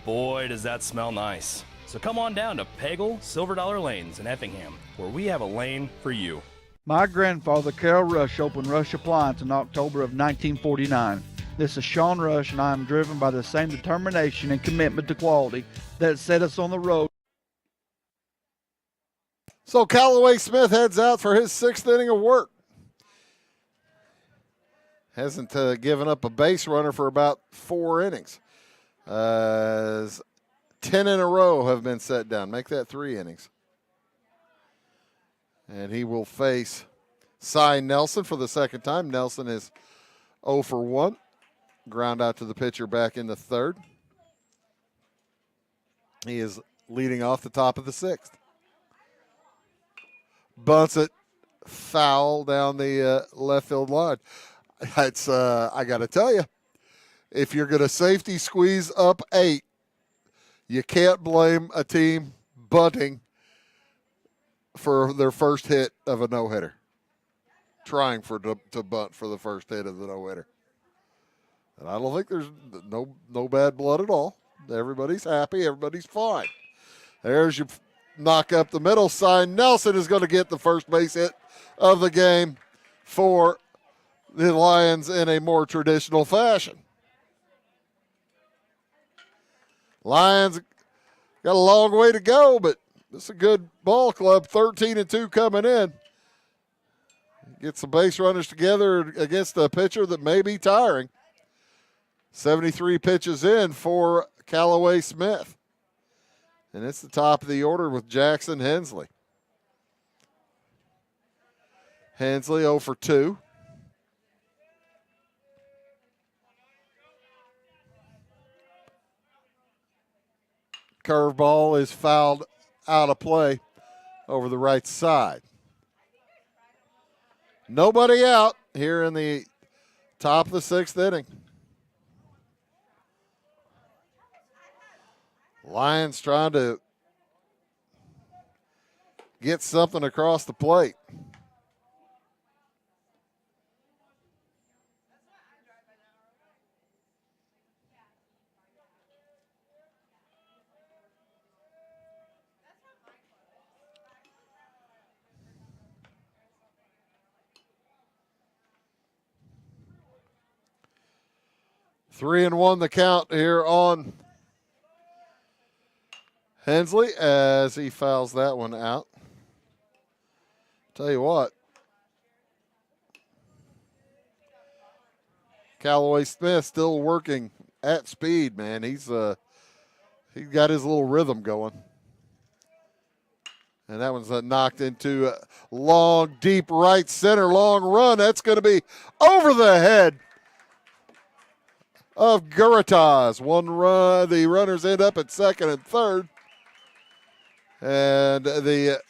Boy, does that smell nice. So come on down to Pegel Silver Dollar Lanes in Effingham, where we have a lane for you. My grandfather, Carol Rush, opened Rush Appliance in October of 1949. This is Sean Rush, and I am driven by the same determination and commitment to quality that set us on the road. So Callaway Smith heads out for his sixth inning of work. Hasn't given up a base runner for about 4 innings. 10 in a row have been set down. Make that 3 innings. And he will face Cy Nelson for the second time. Nelson is 0 for 1. Ground out to the pitcher back in the third. He is leading off the top of the 6th. Bunts it foul down the left field line. It's I got to tell you, if you're going to safety squeeze up 8, you can't blame a team bunting for their first hit of a no-hitter. Trying to bunt for the first hit of the no-hitter. And I don't think there's no bad blood at all. Everybody's happy. Everybody's fine. There's your knock up the middle. Cy Nelson is going to get the first base hit of the game for the Lions in a more traditional fashion. Lions got a long way to go, but it's a good ball club. 13-2 coming in. Get some base runners together against a pitcher that may be tiring. 73 pitches in for Callaway Smith. And it's the top of the order with Jackson Hensley. Hensley 0 for 2. Curveball is fouled out of play over the right side. Nobody out here in the top of the 6th inning. Lions trying to get something across the plate. Three and 1 the count here on Hensley as he fouls that one out. Tell you what, Callaway Smith still working at speed, man. He's got his little rhythm going. And that one's knocked into a long, deep right center, long run. That's going to be over the head of Guritas. One run, the runners end up at second and third. And the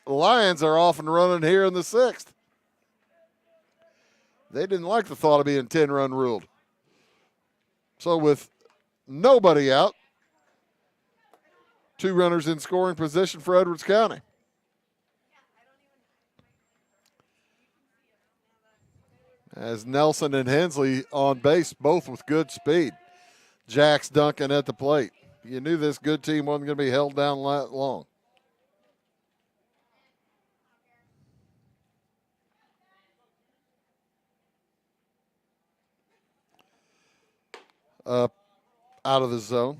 Lions are off and running here in the 6th. They didn't like the thought of being 10-run ruled. So with nobody out, 2 runners in scoring position for Edwards County. As Nelson and Hensley on base, both with good speed. Jax Duncan at the plate. You knew this good team wasn't going to be held down that long. Up out of the zone.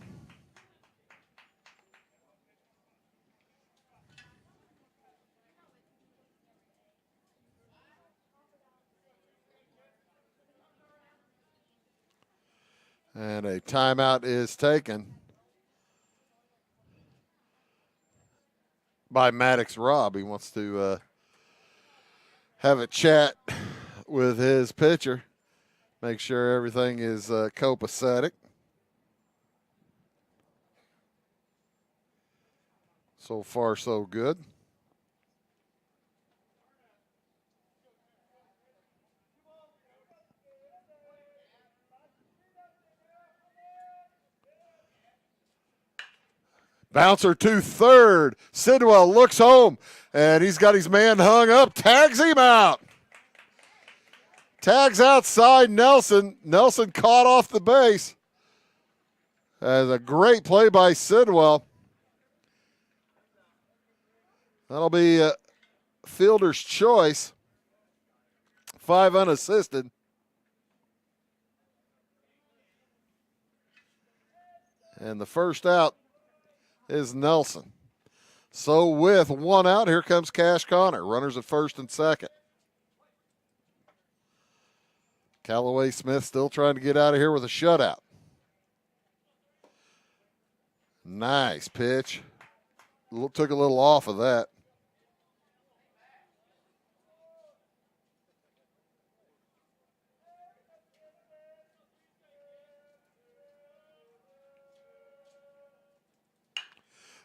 And a timeout is taken by Maddox Robb. He wants to have a chat with his pitcher, make sure everything is copacetic. So far, so good. Bouncer to third. Sidwell looks home, and he's got his man hung up. Tags him out. Tags outside Nelson. Nelson caught off the base. As a great play by Sidwell. That'll be a fielder's choice. 5 unassisted. And the first out is Nelson. So with 1 out, here comes Cash Connor. Runners at first and second. Callaway Smith still trying to get out of here with a shutout. Nice pitch. Took a little off of that.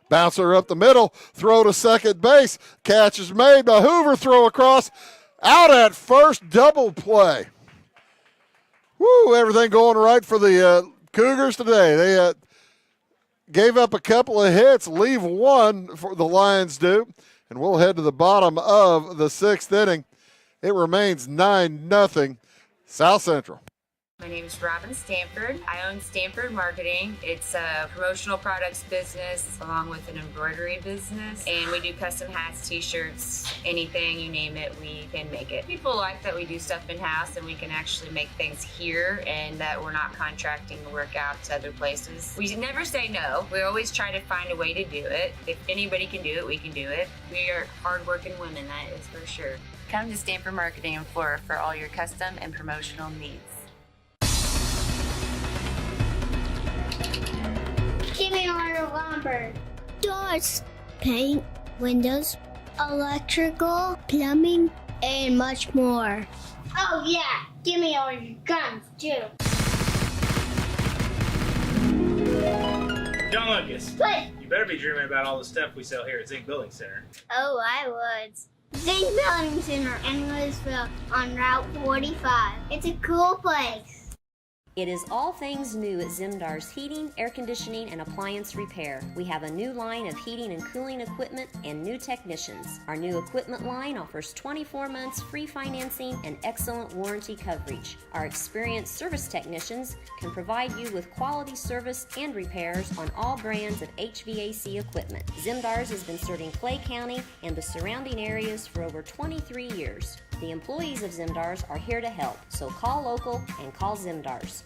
Bouncer up the middle, throw to second base. Catch is made by Hoover, throw across. Out at first, double play. Woo, everything going right for the Cougars today. They gave up a couple of hits, leave one for the Lions do. And we'll head to the bottom of the sixth inning. It remains 9-0 South Central. My name is Robin Stanford. I own Stanford Marketing. It's a promotional products business along with an embroidery business. And we do custom hats, t-shirts, anything, you name it, we can make it. People like that we do stuff in-house and we can actually make things here and that we're not contracting to work out to other places. We never say no. We always try to find a way to do it. If anybody can do it, we can do it. We are hardworking women, that is for sure. Come to Stanford Marketing in Flora for all your custom and promotional needs. Give me all your lumber. Doors, paint, windows, electrical, plumbing, and much more. Oh yeah, give me all your guns too. John Lucas. What? You better be dreaming about all the stuff we sell here at Zink Building Center. Oh, I would. Zink Building Center in Louisville on Route 45. It's a cool place. It is all things new at Zimdar's Heating, Air Conditioning, and Appliance Repair. We have a new line of heating and cooling equipment and new technicians. Our new equipment line offers 24 months free financing and excellent warranty coverage. Our experienced service technicians can provide you with quality service and repairs on all brands of HVAC equipment. Zimdar's has been serving Clay County and the surrounding areas for over 23 years. The employees of Zimdar's are here to help, so call local and call Zimdar's.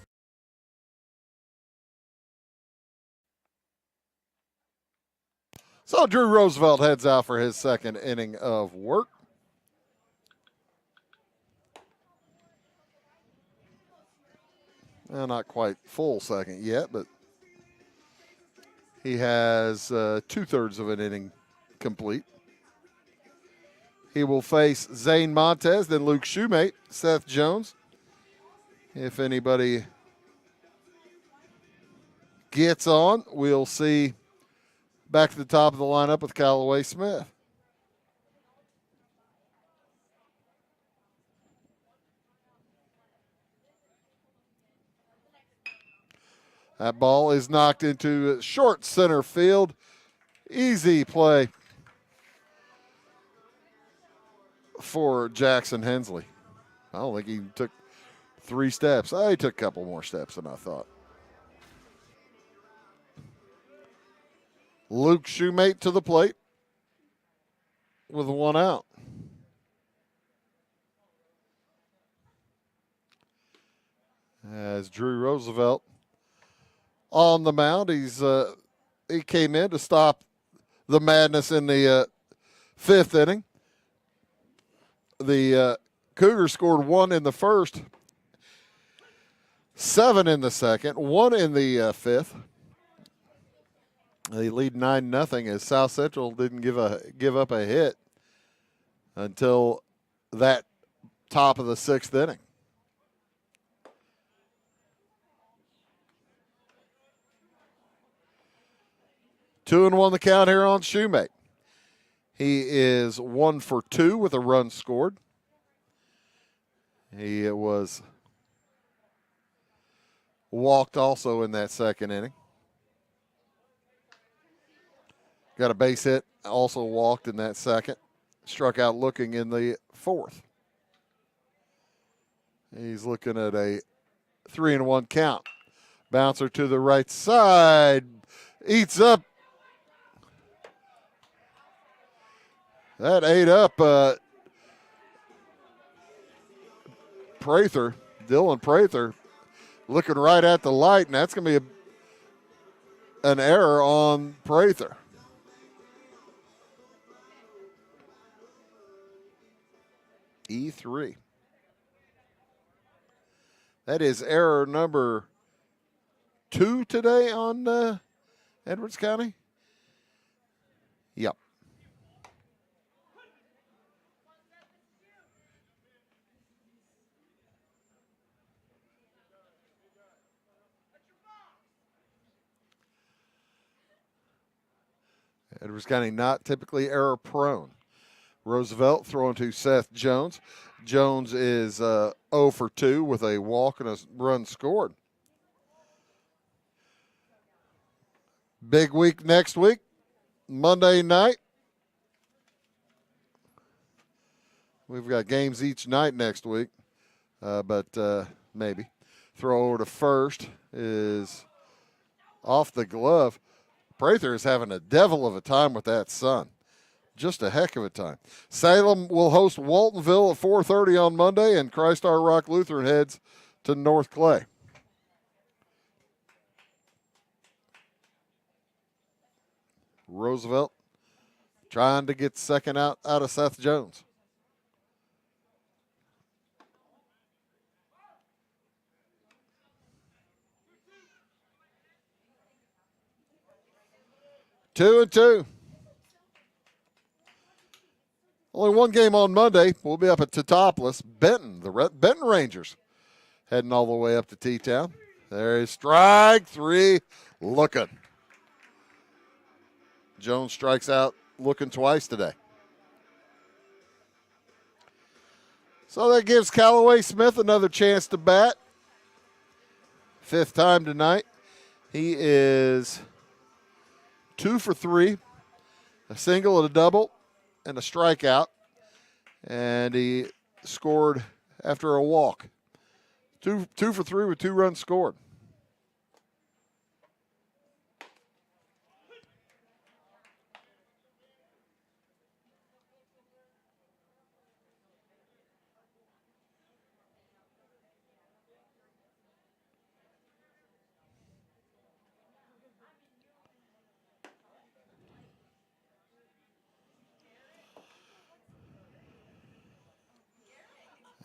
So Drew Roosevelt heads out for his second inning of work. Well, not quite full second yet, but he has 2/3 of an inning complete. He will face Zane Montez, then Luke Shoemate, Seth Jones. If anybody gets on, we'll see back to the top of the lineup with Callaway Smith. That ball is knocked into short center field. Easy play for Jackson Hensley. I don't think he took 3 steps. He took a couple more steps than I thought. Luke Shoemate to the plate with 1 out. As Drew Roosevelt on the mound, he came in to stop the madness in the 5th inning. The Cougars scored 1 in the first, 7 in the second, 1 in the 5th. They lead 9-0 as South Central didn't give up a hit until that top of the 6th inning. Two and 1 the count here on Shoemate. He is 1 for 2 with a run scored. He was walked also in that second inning. Got a base hit, also walked in that second. Struck out looking in the 4th. He's looking at a 3-1 count. Bouncer to the right side. Eats up. That ate up Prather, Dylan Prather, looking right at the light, and that's going to be an error on Prather. E3. That is error number 2 today on Edwards County. Yep. Edwards County not typically error prone. Roosevelt throwing to Seth Jones. Jones is 0 for 2 with a walk and a run scored. Big week next week, Monday night. We've got games each night next week, but maybe. Throw over to first is off the glove. Prather is having a devil of a time with that sun. Just a heck of a time. Salem will host Waltonville at 4:30 on Monday, and Christ Our Rock Lutheran heads to North Clay. Roosevelt trying to get second out of Seth Jones. Two and two. Only one game on Monday. We'll be up at Teutopolis. Benton, the Benton Rangers, heading all the way up to T-Town. There is strike 3 looking. Jones strikes out looking twice today. So that gives Callaway Smith another chance to bat. 5th time tonight. He is 2 for 3, a single and a double, and a strikeout. And he scored after a walk. 2 for 3 with 2 runs scored.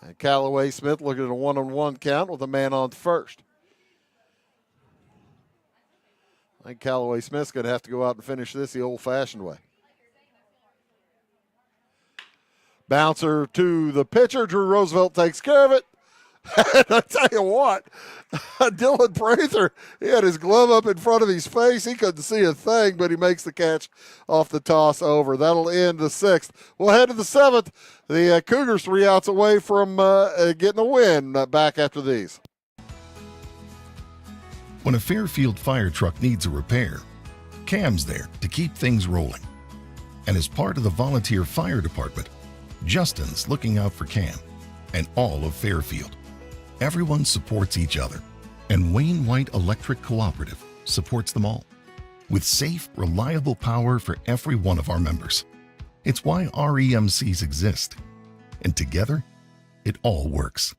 And Callaway Smith looking at a 1-on-1 count with a man on first. I think Callaway Smith's going to have to go out and finish this the old-fashioned way. Bouncer to the pitcher. Drew Roosevelt takes care of it. And I tell you what, Dylan Prather, he had his glove up in front of his face. He couldn't see a thing, but he makes the catch off the toss over. That'll end the 6th. We'll head to the 7th. The Cougars 3 outs away from getting a win back after these. When a Fairfield fire truck needs a repair, Cam's there to keep things rolling. And as part of the volunteer fire department, Justin's looking out for Cam and all of Fairfield. Everyone supports each other, and Wayne White Electric Cooperative supports them all, with safe, reliable power for every one of our members. It's why REMCs exist, and together, it all works.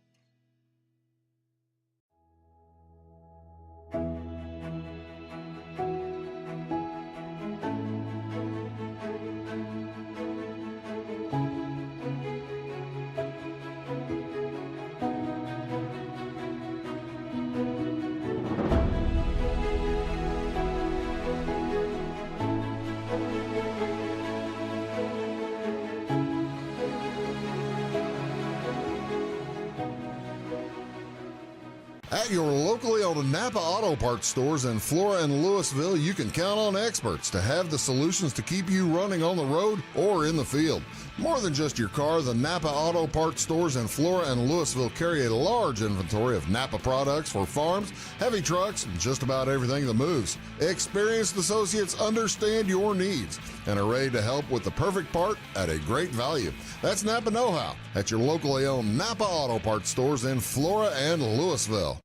At your locally owned Napa Auto Parts stores in Flora and Louisville, you can count on experts to have the solutions to keep you running on the road or in the field. More than just your car, the Napa Auto Parts stores in Flora and Louisville carry a large inventory of Napa products for farms, heavy trucks, and just about everything that moves. Experienced associates understand your needs and are ready to help with the perfect part at a great value. That's Napa Know-How at your locally owned Napa Auto Parts stores in Flora and Louisville.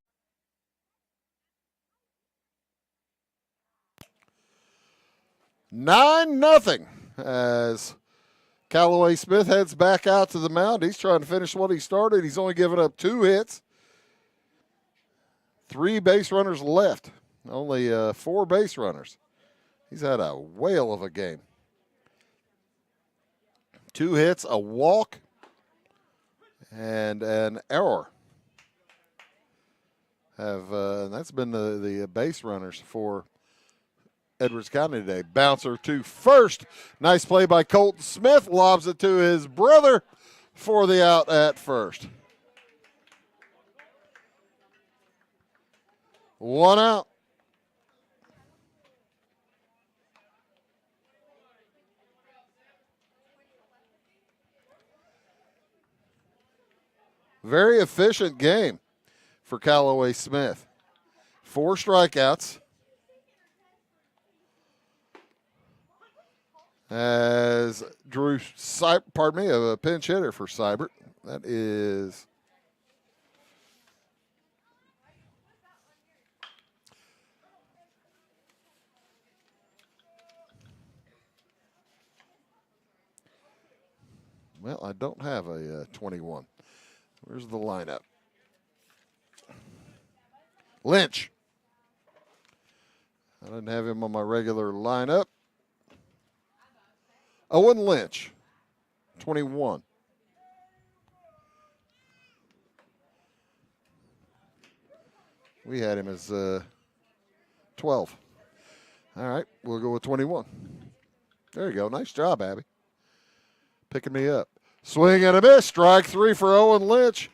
Nine nothing as Callaway Smith heads back out to the mound. He's trying to finish what he started. He's only given up 2 hits. 3 base runners left. Only 4 base runners. He's had a whale of a game. 2 hits, a walk, and an error. and that's been the base runners for Edwards County today. Bouncer to first. Nice play by Colton Smith. Lobs it to his brother for the out at first. 1 out. Very efficient game for Callaway Smith. 4 strikeouts. As Drew, a pinch hitter for Seibert. That is well, I don't have a 21. Where's the lineup? Lynch. I didn't have him on my regular lineup. Owen Lynch, 21. We had him as 12. All right, we'll go with 21. There you go. Nice job, Abby. Picking me up. Swing and a miss. Strike 3 for Owen Lynch.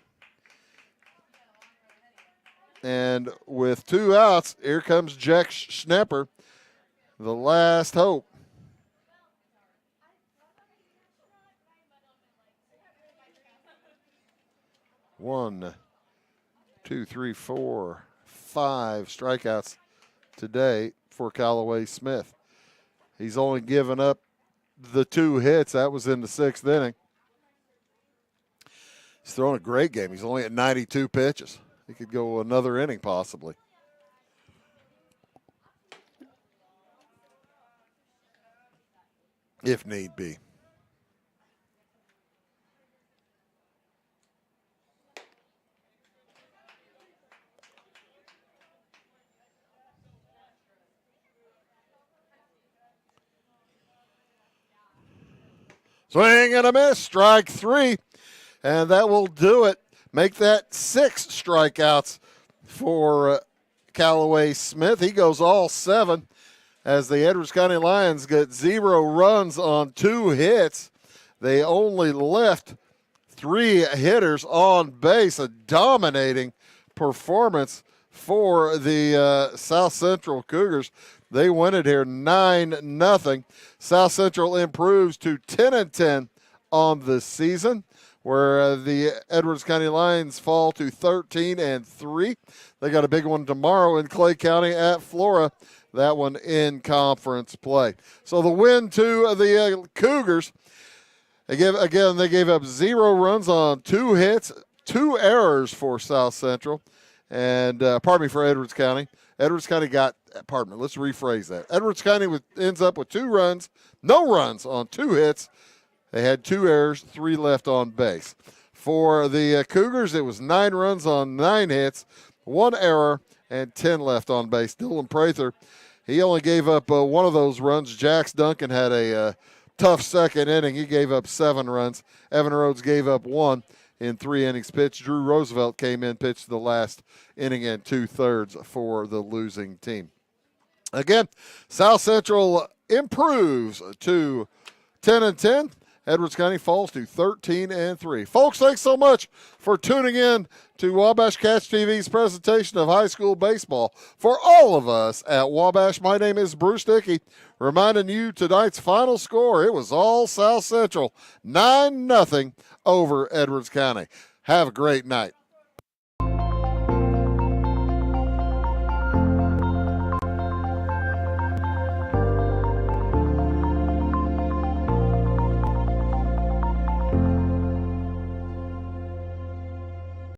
And with 2 outs, here comes Jack Schnepper, the last hope. One, two, three, 4, 5 strikeouts today for Callaway Smith. He's only given up the 2 hits. That was in the 6th inning. He's throwing a great game. He's only at 92 pitches. He could go another inning possibly. If need be. Swing and a miss, strike 3, and that will do it. Make that 6 strikeouts for Callaway Smith. He goes all 7 as the Edwards County Lions get 0 runs on 2 hits. They only left 3 hitters on base, a dominating performance for the South Central Cougars. They win it here 9-0. South Central improves to 10-10 on the season, where the Edwards County Lions fall to 13-3. They got a big one tomorrow in Clay County at Flora. That one in conference play. So the win to the Cougars. They gave up 0 runs on 2 hits, 2 errors for South Central, and for Edwards County. Edwards County let's rephrase that. Edwards County ends up with 2 runs, no runs on 2 hits. They had 2 errors, 3 left on base. For the Cougars, it was 9 runs on 9 hits, 1 error, and 10 left on base. Dylan Prather, he only gave up 1 of those runs. Jax Duncan had a tough second inning. He gave up 7 runs. Evan Rhodes gave up 1 in 3 innings pitched. Drew Roosevelt came in, pitched the last inning and 2/3 for the losing team. Again, South Central improves to 10-10. Edwards County falls to 13-3. Folks, thanks so much for tuning in to Wabash Cats TV's presentation of high school baseball. For all of us at Wabash, my name is Bruce Dickey, reminding you tonight's final score. It was all South Central, 9-0 over Edwards County. Have a great night.